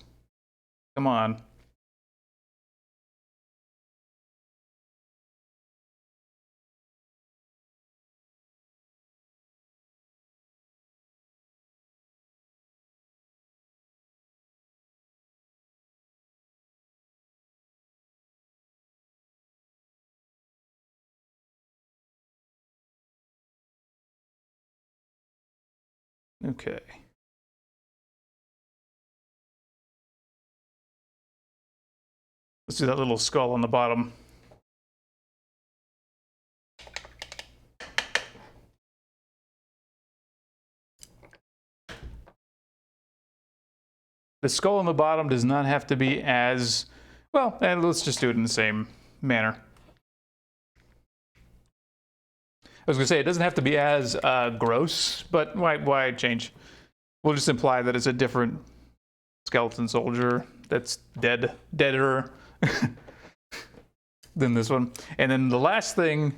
Come on. Okay. Let's do that little skull on the bottom. The skull on the bottom does not have to be as, well, and let's just do it in the same manner. I was going to say, it doesn't have to be as gross, but why change? We'll just imply that it's a different skeleton soldier that's deader than this one. And then the last thing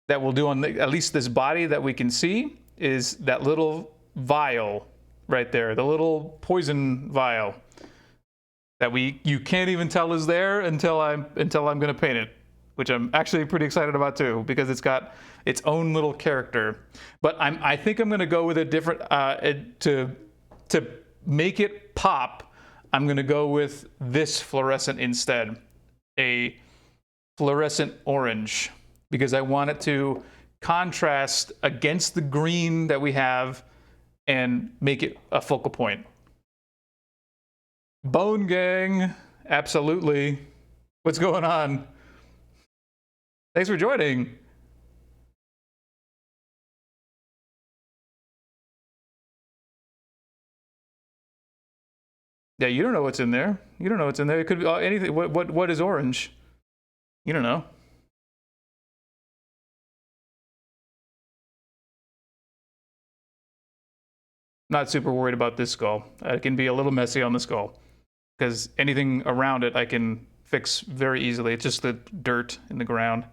that we'll do on at least this body that we can see is that little vial right there, the little poison vial that you can't even tell is there until I'm going to paint it, which I'm actually pretty excited about too, because it's got its own little character. But I think I'm going to go with a different to make it pop. I'm going to go with this fluorescent instead, a fluorescent orange, because I want it to contrast against the green that we have and make it a focal point. Bone gang, absolutely. What's going on? Thanks for joining. Yeah, you don't know what's in there. You don't know what's in there. It could be anything. What is orange? You don't know. Not super worried about this skull. I can be a little messy on the skull because anything around it I can fix very easily. It's just the dirt in the ground.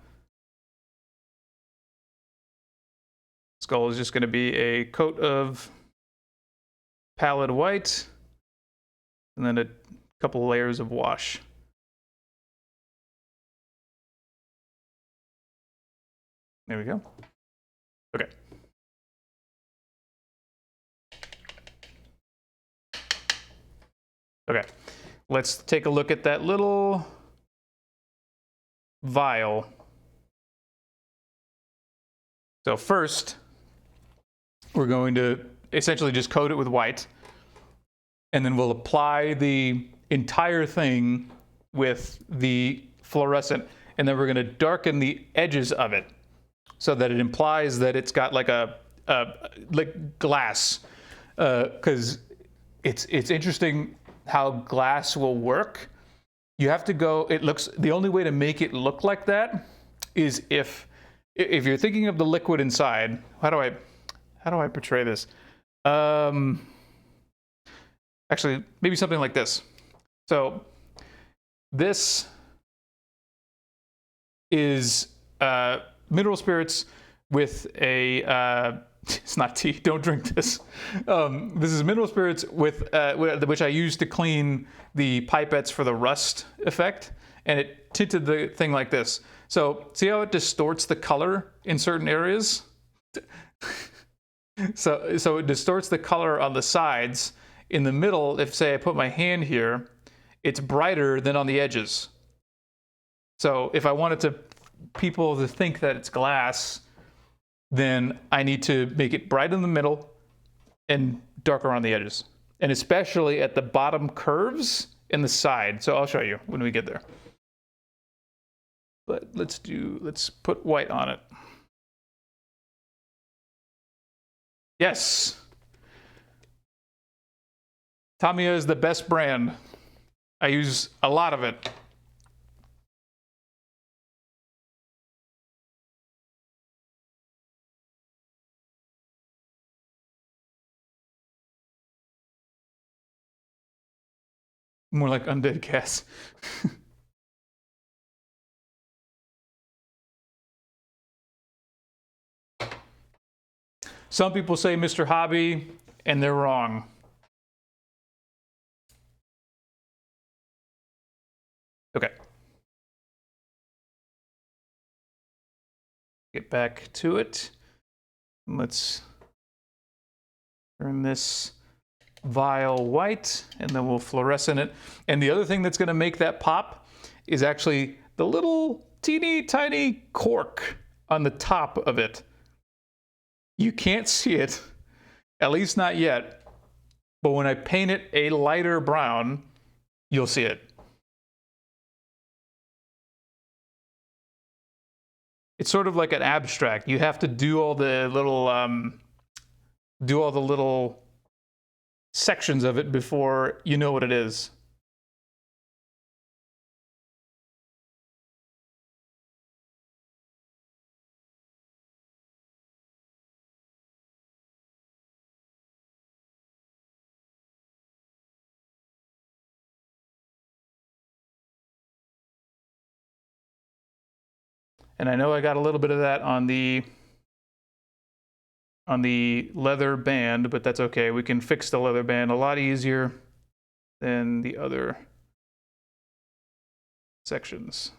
Skull is just going to be a coat of pallid white and then a couple layers of wash. There we go. Okay. Okay, let's take a look at that little vial. So first, we're going to essentially just coat it with white, and then we'll apply the entire thing with the fluorescent, and then we're going to darken the edges of it so that it implies that it's got like a like glass, because it's interesting how glass will work. You have to go, the only way to make it look like that is if you're thinking of the liquid inside. How do I portray this? Actually, maybe something like this. So this is mineral spirits with a it's not tea, don't drink this. This is mineral spirits with which I use to clean the pipettes for the rust effect, and it tinted the thing like this. So see how it distorts the color in certain areas? So it distorts the color on the sides. In the middle, if say I put my hand here, it's brighter than on the edges. So if I wanted people to think that it's glass, then I need to make it bright in the middle and darker on the edges. And especially at the bottom curves and the side. So I'll show you when we get there. But let's put white on it. Yes. Tamiya is the best brand. I use a lot of it. More like undead cats. Some people say Mr. Hobby, and they're wrong. Okay. Get back to it. Let's turn this vial white, and then we'll fluorescent it. And the other thing that's going to make that pop is actually the little teeny tiny cork on the top of it. You can't see it, at least not yet, but when I paint it a lighter brown, you'll see it. It's sort of like an abstract. You have to do all the little sections of it before you know what it is. And I know I got a little bit of that on the leather band, but that's okay. We can fix the leather band a lot easier than the other sections.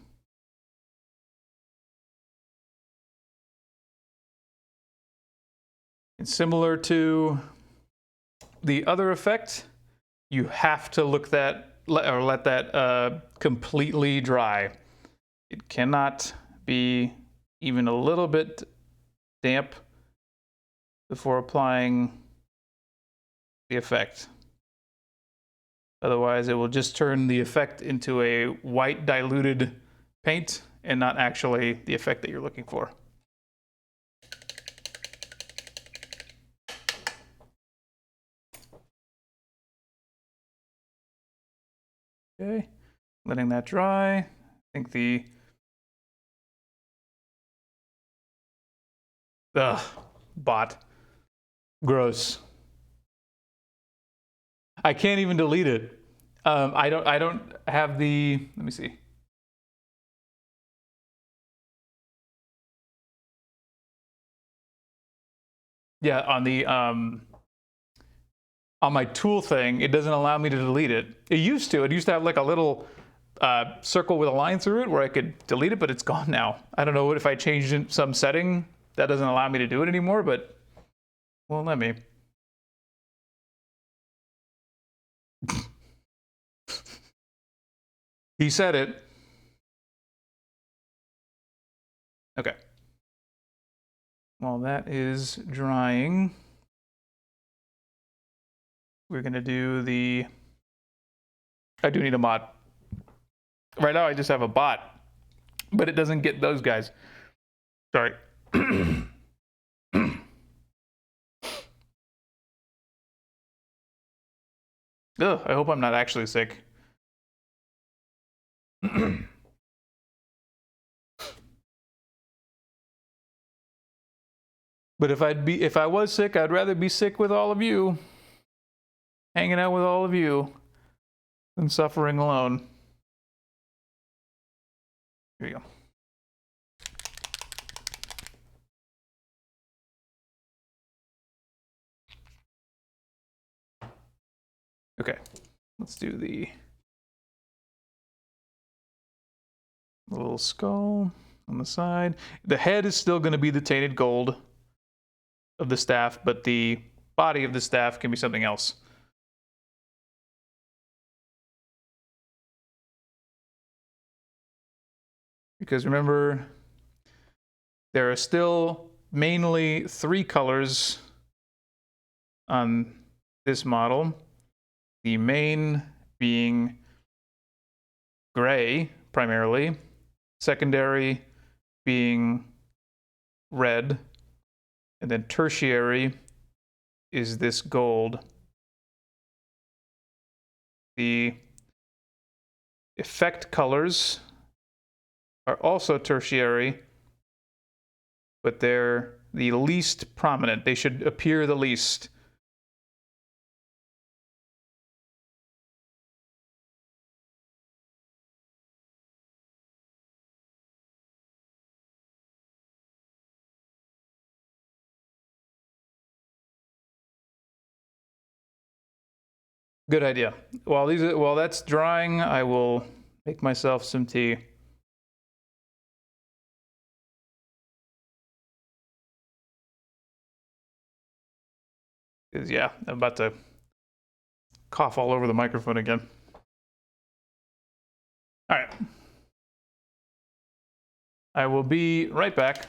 And similar to the other effect, you have to let that completely dry. It cannot be even a little bit damp before applying the effect. Otherwise, it will just turn the effect into a white diluted paint and not actually the effect that you're looking for. Okay, letting that dry. I think the bot. Gross. I can't even delete it. I don't have the, let me see. Yeah, on my tool thing, it doesn't allow me to delete it. It used to have like a little circle with a line through it where I could delete it, but it's gone now. I don't know if I changed some setting that doesn't allow me to do it anymore, but well, let me. He said it. Okay. While that is drying, we're gonna do the, I do need a mod. Right now I just have a bot, but it doesn't get those guys. Sorry. Ugh, I hope I'm not actually sick. But if I was sick, I'd rather be sick with all of you, hanging out with all of you, than suffering alone. Here you go. Okay, let's do the little skull on the side. The head is still going to be the tainted gold of the staff, but the body of the staff can be something else. Because remember, there are still mainly 3 colors on this model. The main being gray, primarily. Secondary being red. And then tertiary is this gold. The effect colors are also tertiary, but they're the least prominent. They should appear the least. Good idea. While that's drying, I will make myself some tea. Yeah, I'm about to cough all over the microphone again. All right. I will be right back.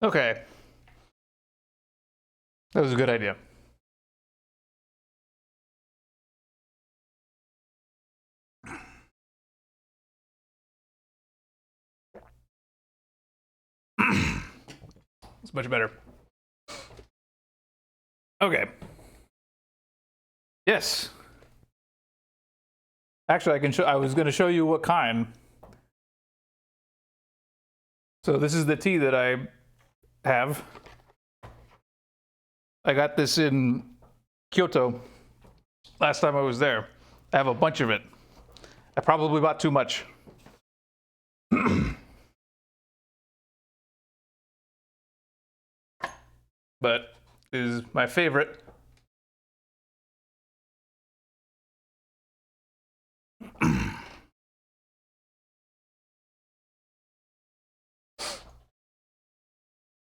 Okay. That was a good idea. It's much better. Okay. Yes. Actually, I can show. I was going to show you what kind. So this is the tea that I have. I got this in Kyoto last time I was there. I have a bunch of it. I probably bought too much. But is my favorite.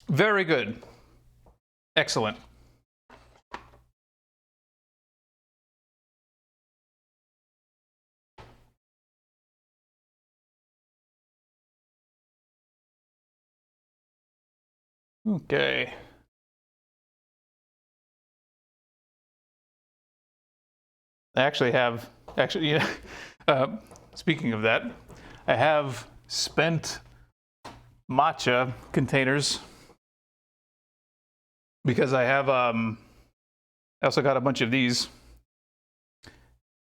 Very good. Excellent. Okay. I actually have, yeah, speaking of that, I have spent matcha containers because I have, I also got a bunch of these,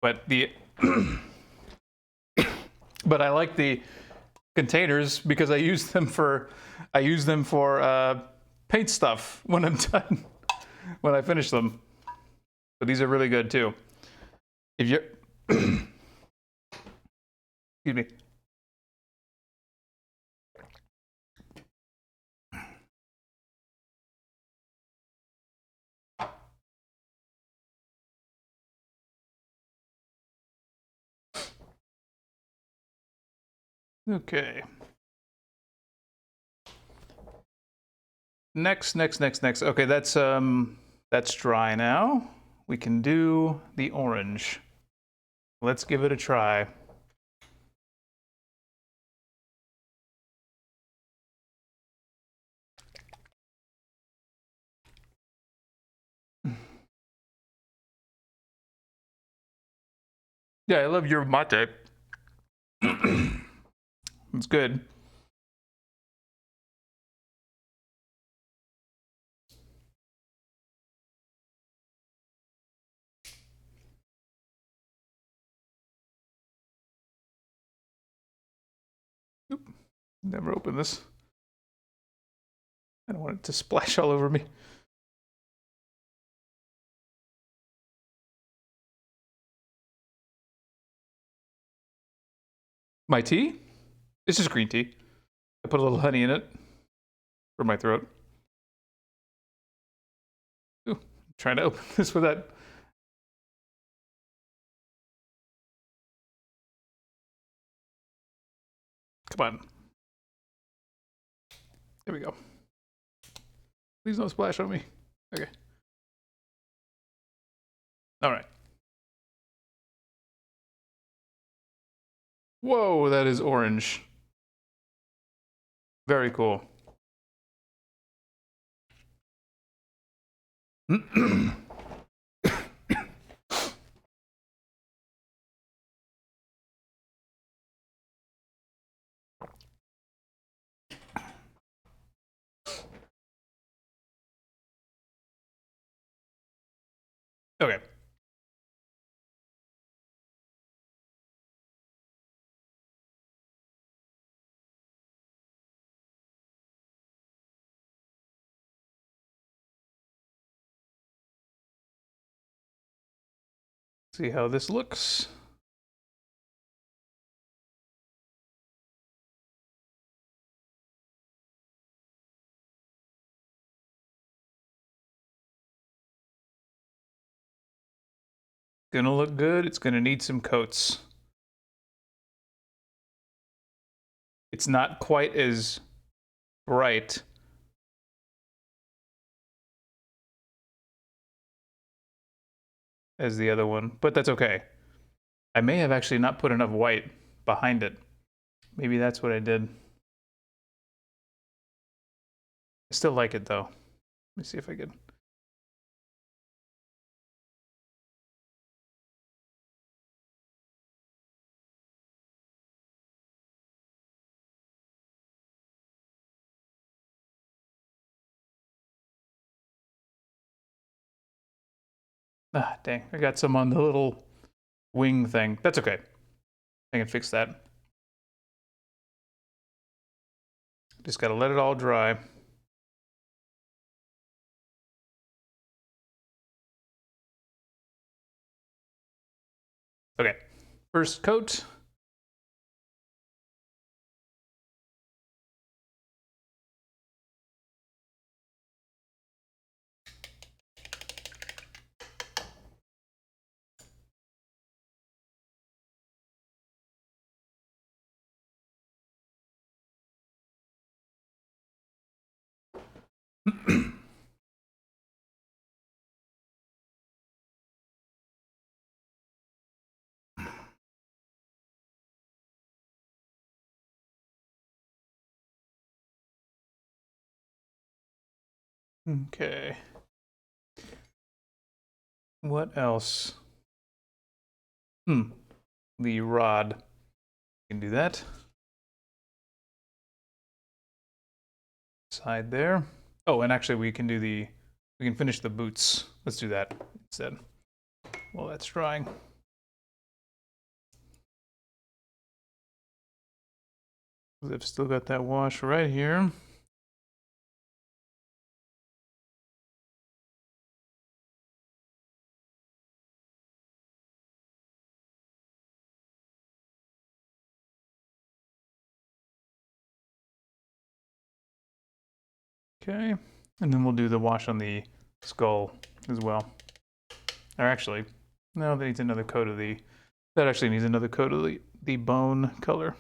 but but I like the containers because I use them for paint stuff when I'm done, when I finish them. But these are really good too. If you're, excuse me. Okay. Next. Okay, that's dry now. We can do the orange. Let's give it a try. Yeah, I love your mate. It's good. Oop, never open this. I don't want it to splash all over me. My tea? It's just green tea. I put a little honey in it for my throat. Ooh, I'm trying to open this with that. Come on. There we go. Please don't splash on me. Okay. All right. Whoa, that is orange. Very cool. Okay. See how this looks. Gonna look good. It's gonna need some coats. It's not quite as bright as the other one, but that's okay. I may have actually not put enough white behind it. Maybe that's what I did. I still like it though. Let me see if I can. Ah, dang. I got some on the little wing thing. That's okay. I can fix that. Just gotta let it all dry. Okay, first coat. Okay. What else? The rod. You can do that. Side there. Oh, and actually we can finish the boots. Let's do that instead. While that's drying. I've still got that wash right here. Okay, and then we'll do the wash on the skull as well. Or actually, no, that needs another coat of that actually needs another coat of the bone color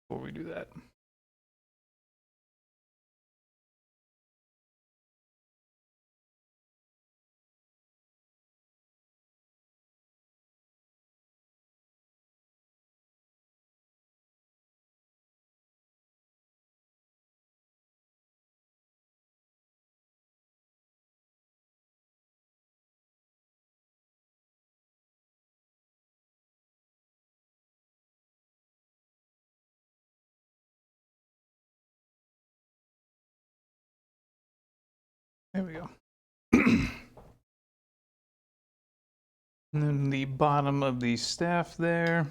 before we do that. There we go. And then the bottom of the staff there.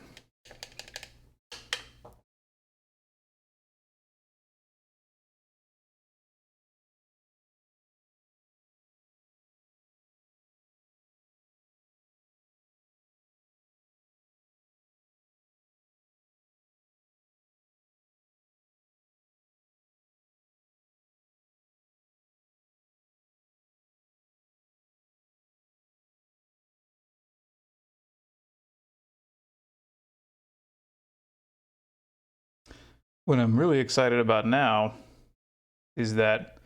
What I'm really excited about now is that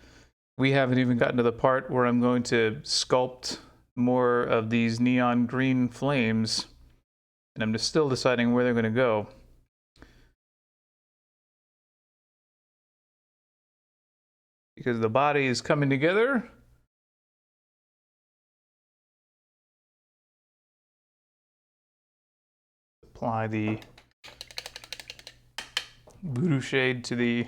we haven't even gotten to the part where I'm going to sculpt more of these neon green flames, and I'm just still deciding where they're going to go. Because the body is coming together. Apply the voodoo shade to the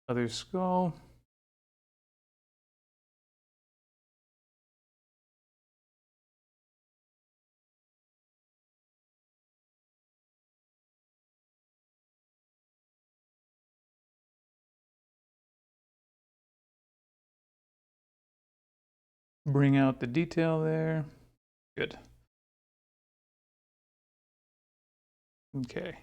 other skull. Bring out the detail there. Good. Okay.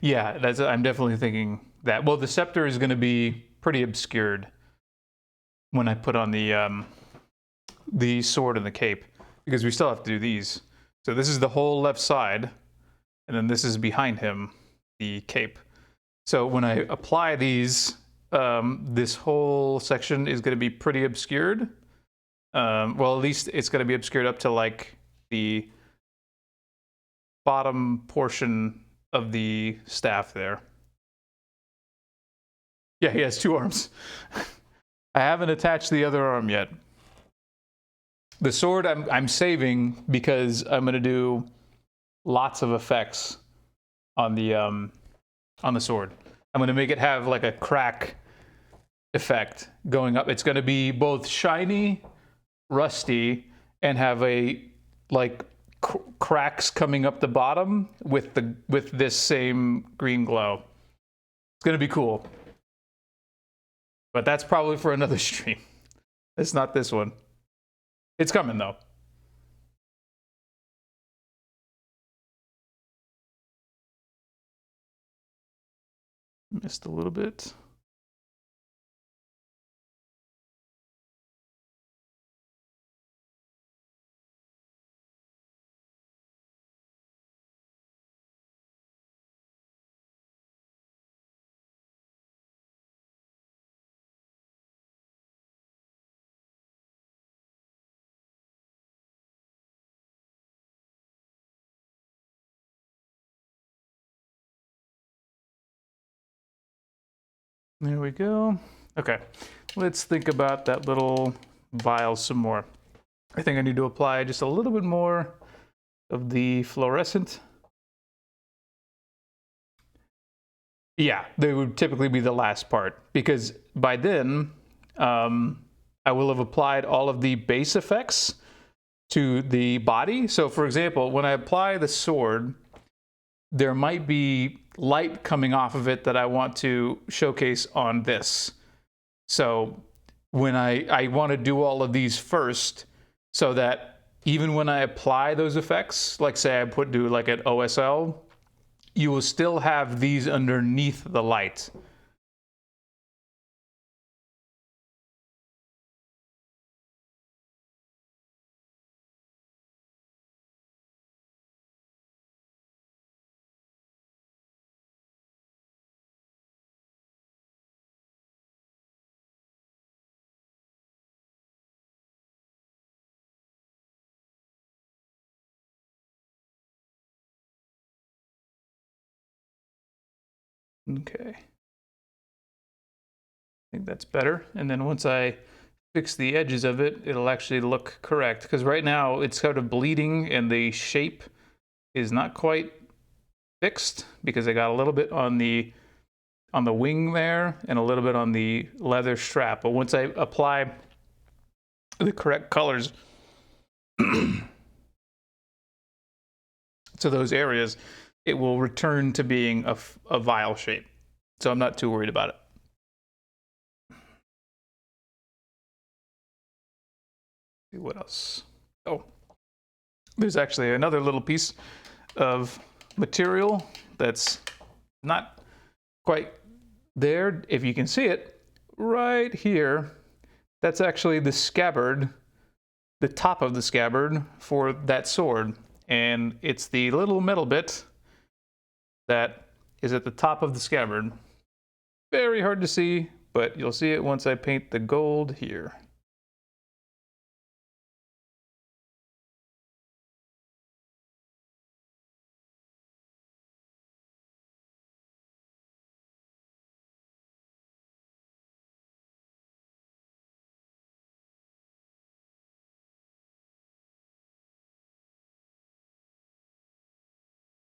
Yeah, I'm definitely thinking that. Well, the scepter is going to be pretty obscured when I put on the the sword and the cape, because we still have to do these. So this is the whole left side, and then this is behind him, the cape. So when I apply these, this whole section is going to be pretty obscured. Well, at least it's going to be obscured up to like the bottom portion of the staff there. Yeah, he has 2 arms. I haven't attached the other arm yet. The sword I'm saving because I'm going to do lots of effects on the sword. I'm going to make it have like a crack effect going up. It's going to be both shiny, rusty, and have a like cracks coming up the bottom with this same green glow. It's going to be cool. But that's probably for another stream. It's not this one. It's coming though. Missed a little bit. There we go. Okay, let's think about that little vial some more. I think I need to apply just a little bit more of the fluorescent. Yeah, they would typically be the last part, because by then I will have applied all of the base effects to the body. So for example, when I apply the sword, there might be light coming off of it that I want to showcase on this. So when I want to do all of these first, so that even when I apply those effects, like say I do like an OSL, you will still have these underneath the light. Okay. I think that's better. And then once I fix the edges of it, it'll actually look correct. Because right now it's kind of bleeding and the shape is not quite fixed, because I got a little bit on the wing there and a little bit on the leather strap. But once I apply the correct colors to those areas, it will return to being a vial shape. So I'm not too worried about it. See what else? Oh, there's actually another little piece of material that's not quite there. If you can see it right here, that's actually the scabbard, the top of the scabbard for that sword. And it's the little metal bit that is at the top of the scabbard. Very hard to see, but you'll see it once I paint the gold here.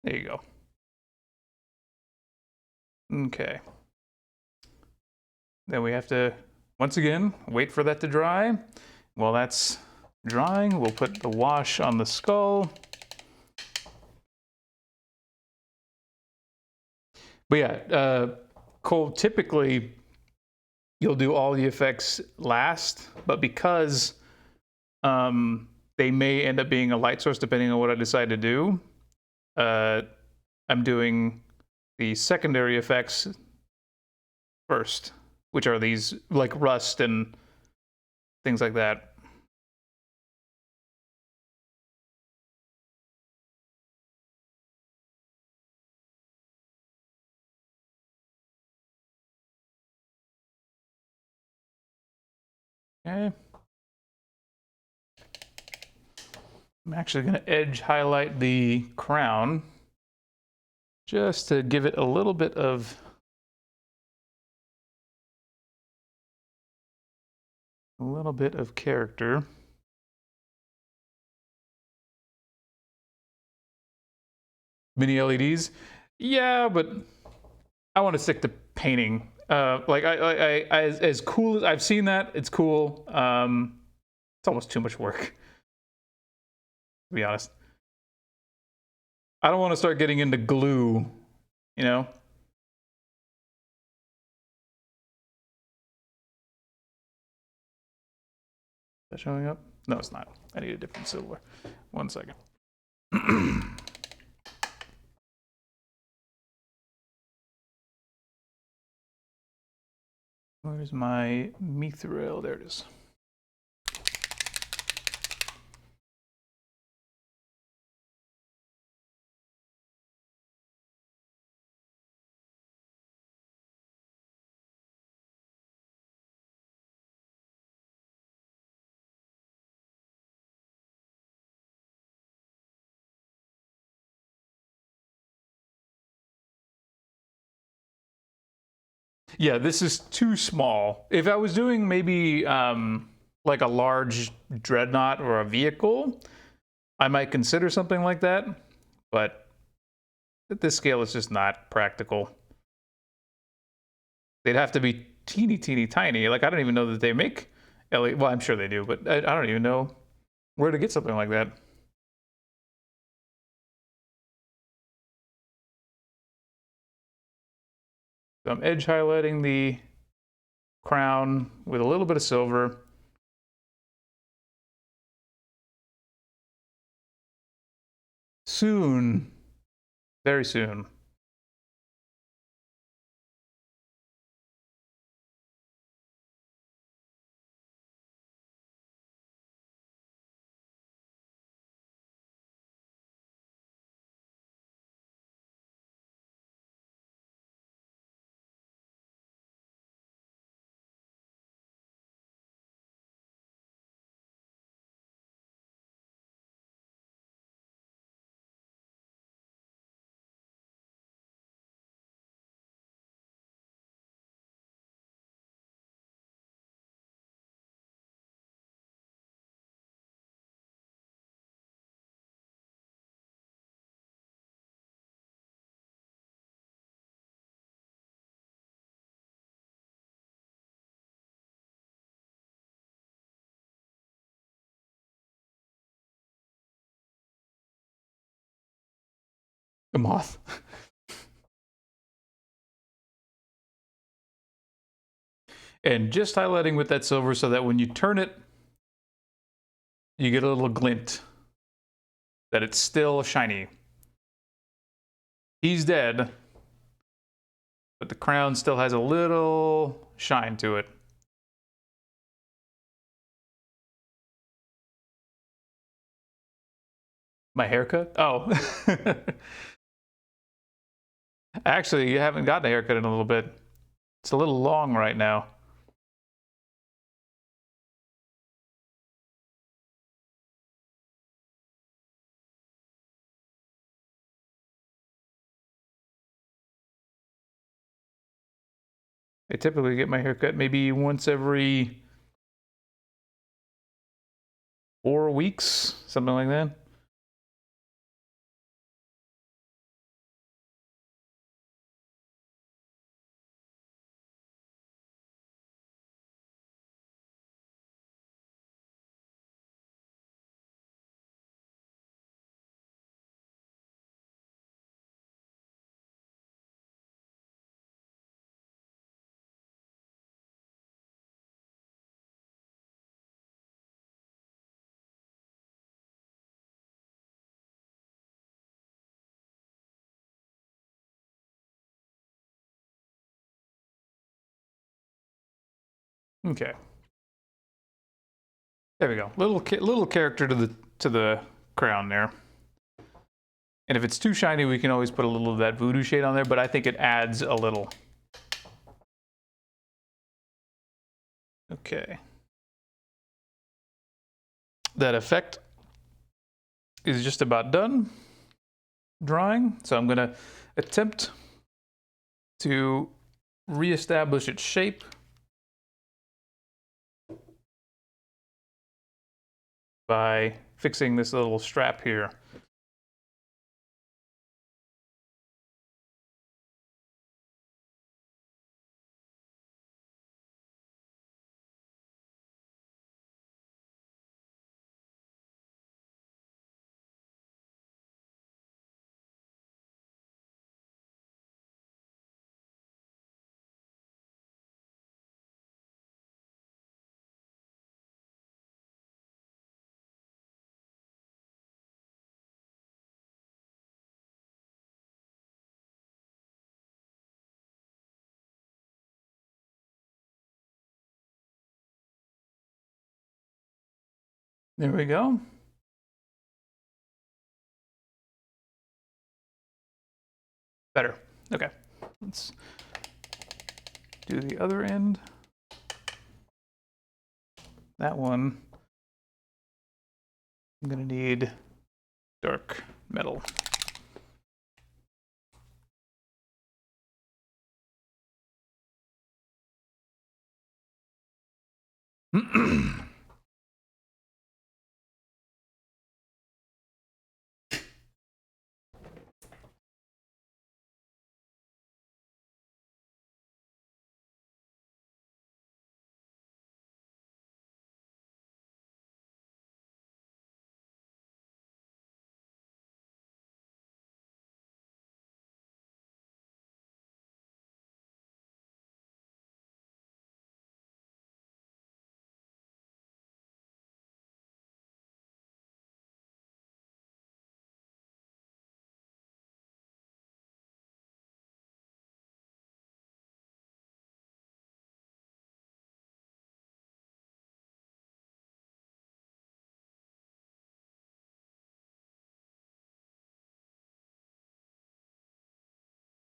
There you go. Okay. Then we have to, once again, wait for that to dry. While that's drying, we'll put the wash on the skull. But yeah, Cole, typically you'll do all the effects last, but because they may end up being a light source depending on what I decide to do, I'm doing the secondary effects first, which are these like rust and things like that. Okay. I'm actually going to edge highlight the crown just to give it a little bit of character. Mini LEDs? Yeah, but I want to stick to painting. Like as cool as I've seen that, it's cool. It's almost too much work, to be honest. I don't want to start getting into glue, you know? Is that showing up? No, it's not. I need a different silver. 1 second. Where's my mithril? There it is. Yeah, this is too small. If I was doing maybe like a large dreadnought or a vehicle, I might consider something like that. But at this scale, it's just not practical. They'd have to be teeny, teeny, tiny. Like, I don't even know that they make LED. Well, I'm sure they do, but I don't even know where to get something like that. So I'm edge highlighting the crown with a little bit of silver. Soon, very soon. The moth. And just highlighting with that silver so that when you turn it, you get a little glint that it's still shiny. He's dead, but the crown still has a little shine to it. My haircut? Oh. Actually, you haven't gotten a haircut in a little bit. It's a little long right now. I typically get my haircut maybe once every 4 weeks, something like that. Okay. There we go. Little character to the crown there. And if it's too shiny, we can always put a little of that voodoo shade on there, but I think it adds a little. Okay. that effect is just about done drying. So I'm going to attempt to reestablish its shape. By fixing this little strap here. There we go. Better. Okay. Let's do the other end. That one, I'm going to need dark metal.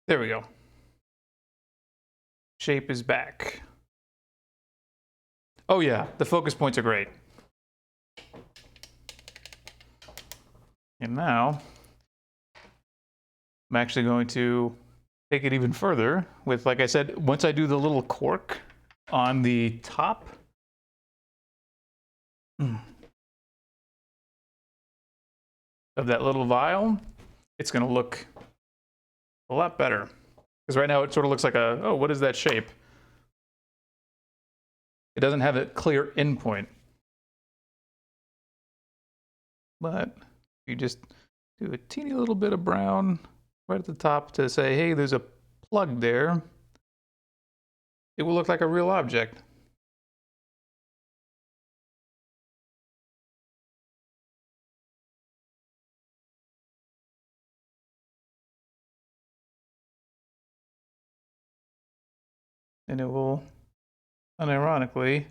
There we go. Shape is back. Oh yeah, the focus points are great. And now, I'm actually going to take it even further with, like I said, once I do the little cork on the top, of that little vial, it's going to look a lot better. Because right now it sort of looks like a, oh, what is that shape? It doesn't have a clear endpoint. But you just do a teeny little bit of brown right at the top to say, hey, there's a plug there. It will look like a real object. And it will, unironically,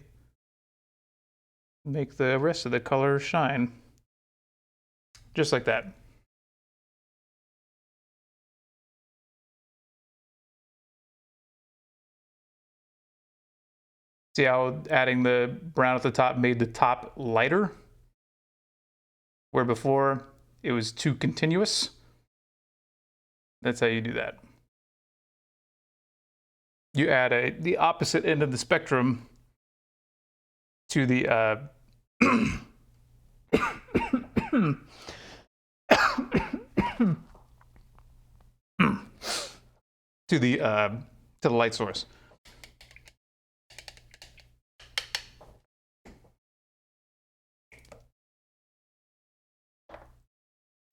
make the rest of the color shine. Just like that. See how adding the brown at the top made the top lighter? Where before it was too continuous. That's how you do that. You add the opposite end of the spectrum to the to the light source.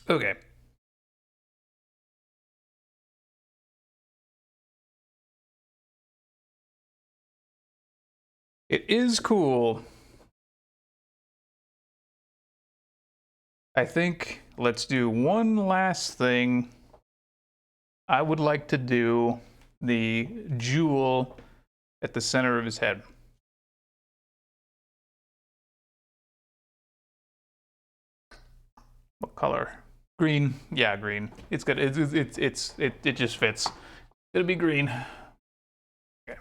Okay. It is cool. I think let's do one last thing. I would like to do the jewel at the center of his head. What color? Green. Yeah, green. It's good. It just fits. It'll be green. Okay.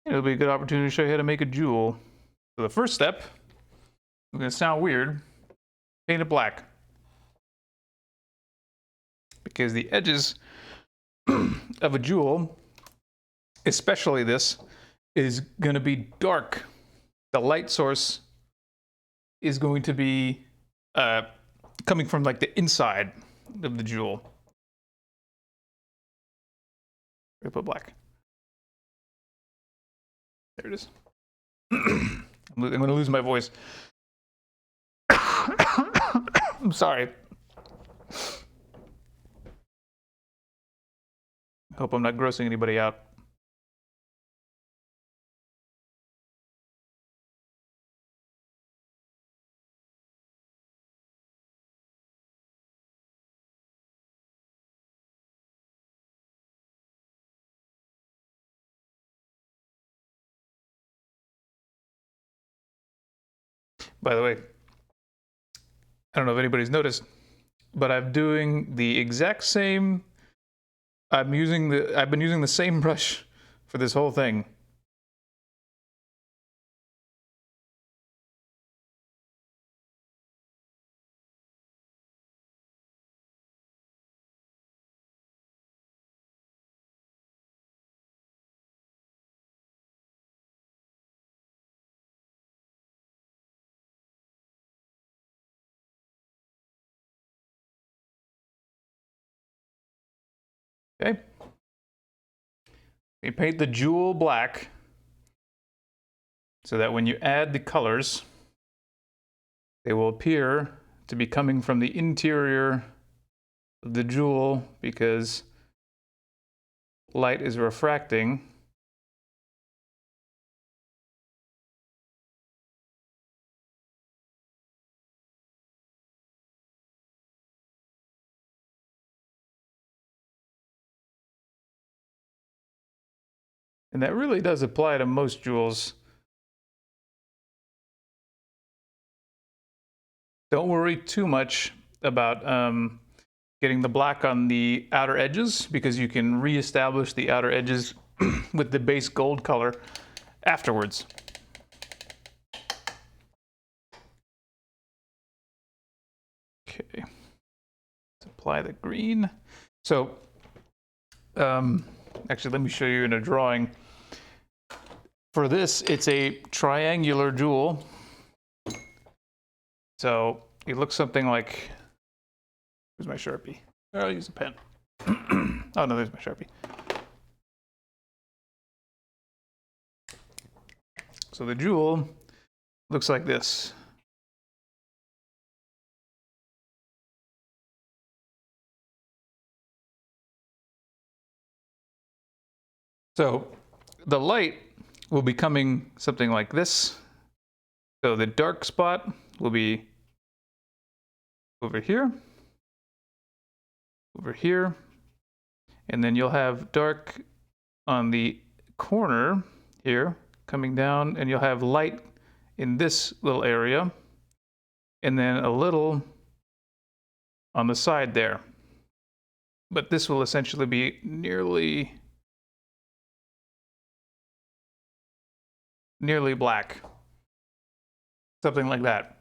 It'll be a good opportunity to show you how to make a jewel. So the first step, it's gonna sound weird, paint it black. Because the edges of a jewel, especially this, is gonna be dark. The light source is going to be coming from like the inside of the jewel. I'm gonna put black. There it is. I'm gonna lose my voice. I'm sorry. Hope I'm not grossing anybody out. By the way, I don't know if anybody's noticed, but I'm doing the exact same. I've been using the same brush for this whole thing. Okay. You paint the jewel black so that when you add the colors, they will appear to be coming from the interior of the jewel because light is refracting. And that really does apply to most jewels. Don't worry too much about getting the black on the outer edges because you can reestablish the outer edges with the base gold color afterwards. Okay, let's apply the green. So, actually, let me show you in a drawing. For this, it's a triangular jewel. So it looks something like, where's my Sharpie? I'll use a pen. Oh no, there's my Sharpie. So the jewel looks like this. So the light will be coming something like this. So the dark spot will be over here, and then you'll have dark on the corner here coming down, and you'll have light in this little area, and then a little on the side there. But this will essentially be nearly black. Something like that.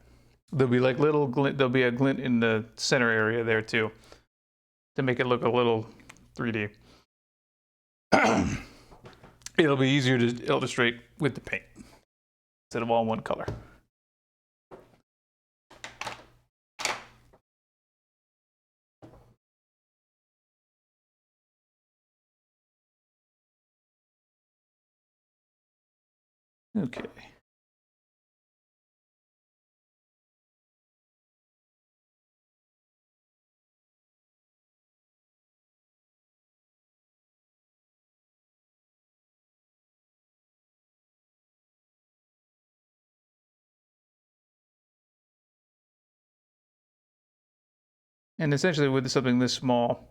There'll be like little glint, there'll be a glint in the center area there too, to make it look a little 3D. It'll be easier to illustrate with the paint instead of all one color. Okay. And essentially with something this small,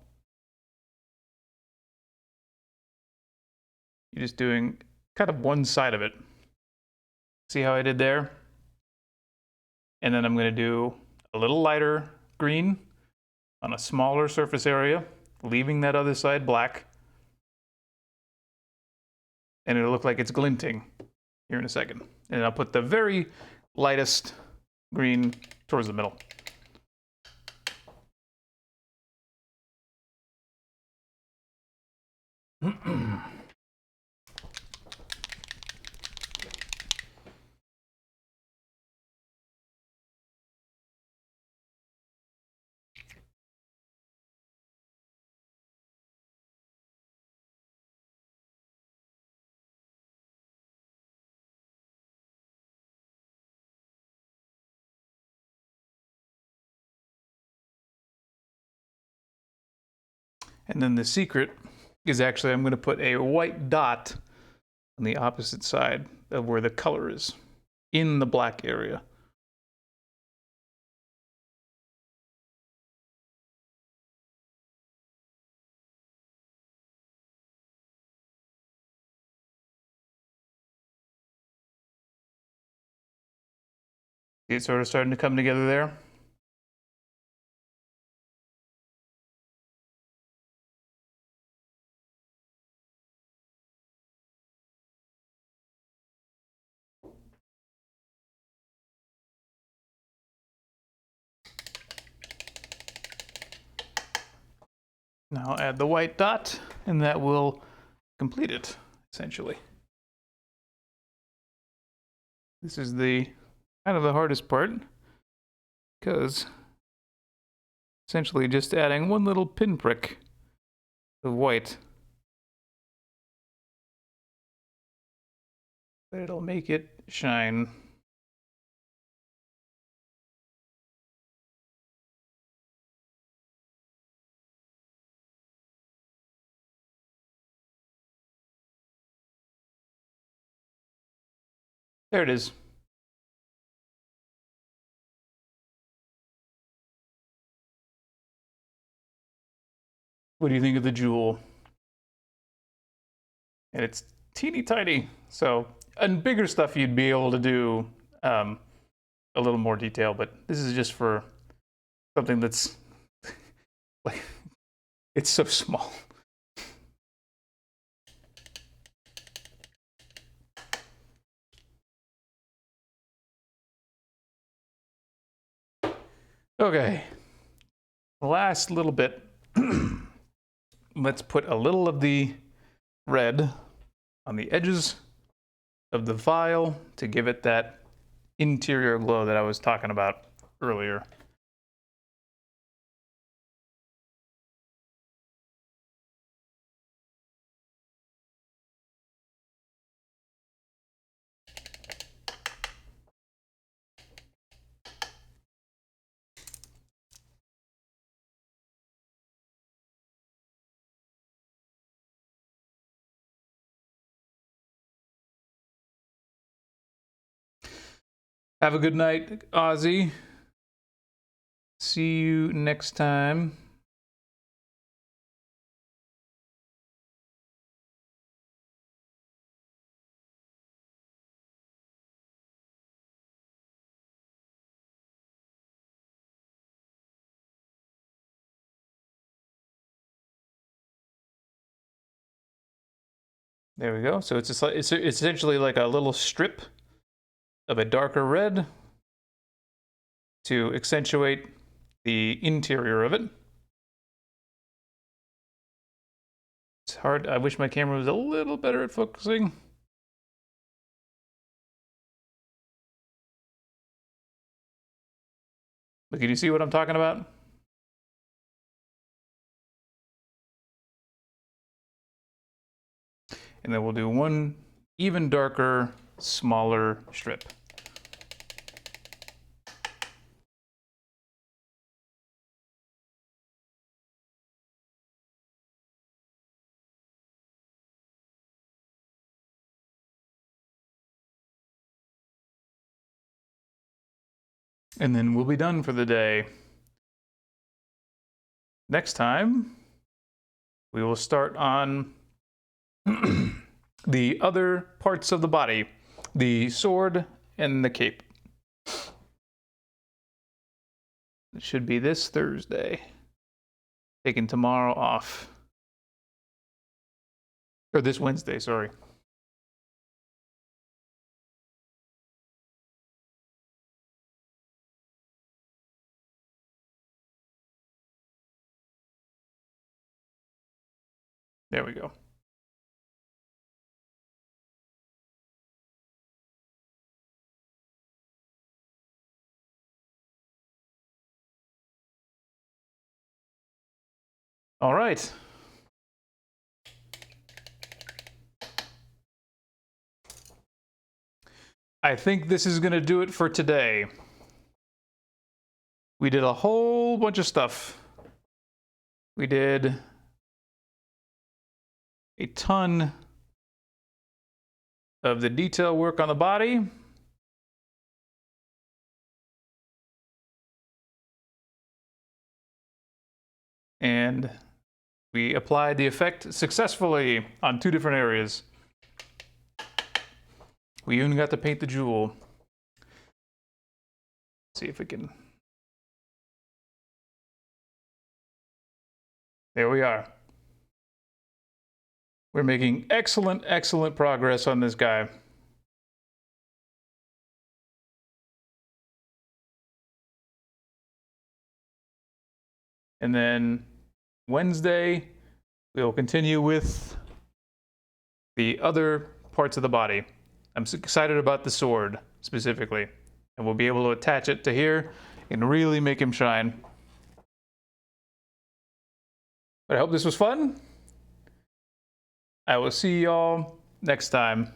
you're just doing kind of one side of it. See how I did there? And then I'm going to do a little lighter green on a smaller surface area, leaving that other side black. and it'll look like it's glinting here in a second. And I'll put the very lightest green towards the middle. And then the secret is actually I'm going to put a white dot on the opposite side of where the color is, in the black area. See it sort of starting to come together there? Now I'll add the white dot, and that will complete it, essentially. This is the kind of the hardest part, because essentially just adding one little pinprick of white, but it'll make it shine. There it is. What do you think of the jewel? And it's teeny tiny, so and bigger stuff you'd be able to do a little more detail, but this is just for something that's like, it's so small. Okay, last little bit. Let's put a little of the red on the edges of the vial to give it that interior glow that I was talking about earlier. Have a good night, Ozzy. See you next time. There we go. So it's essentially like a little strip of a darker red to accentuate the interior of it. It's hard. I wish my camera was a little better at focusing. But can you see what I'm talking about? And then we'll do one even darker, smaller strip. And then we'll be done for the day. Next time, we will start on the other parts of the body, the sword and the cape. It should be this Thursday. Taking tomorrow off. Or this Wednesday, sorry. There we go. All right. I think this is going to do it for today. We did a whole bunch of stuff. We did a ton of the detail work on the body. And we applied the effect successfully on 2 different areas. We even got to paint the jewel. Let's see if we can. There we are. We're making excellent, excellent progress on this guy. And then Wednesday, we'll continue with the other parts of the body. I'm excited about the sword specifically, and we'll be able to attach it to here and really make him shine. But I hope this was fun. I will see y'all next time.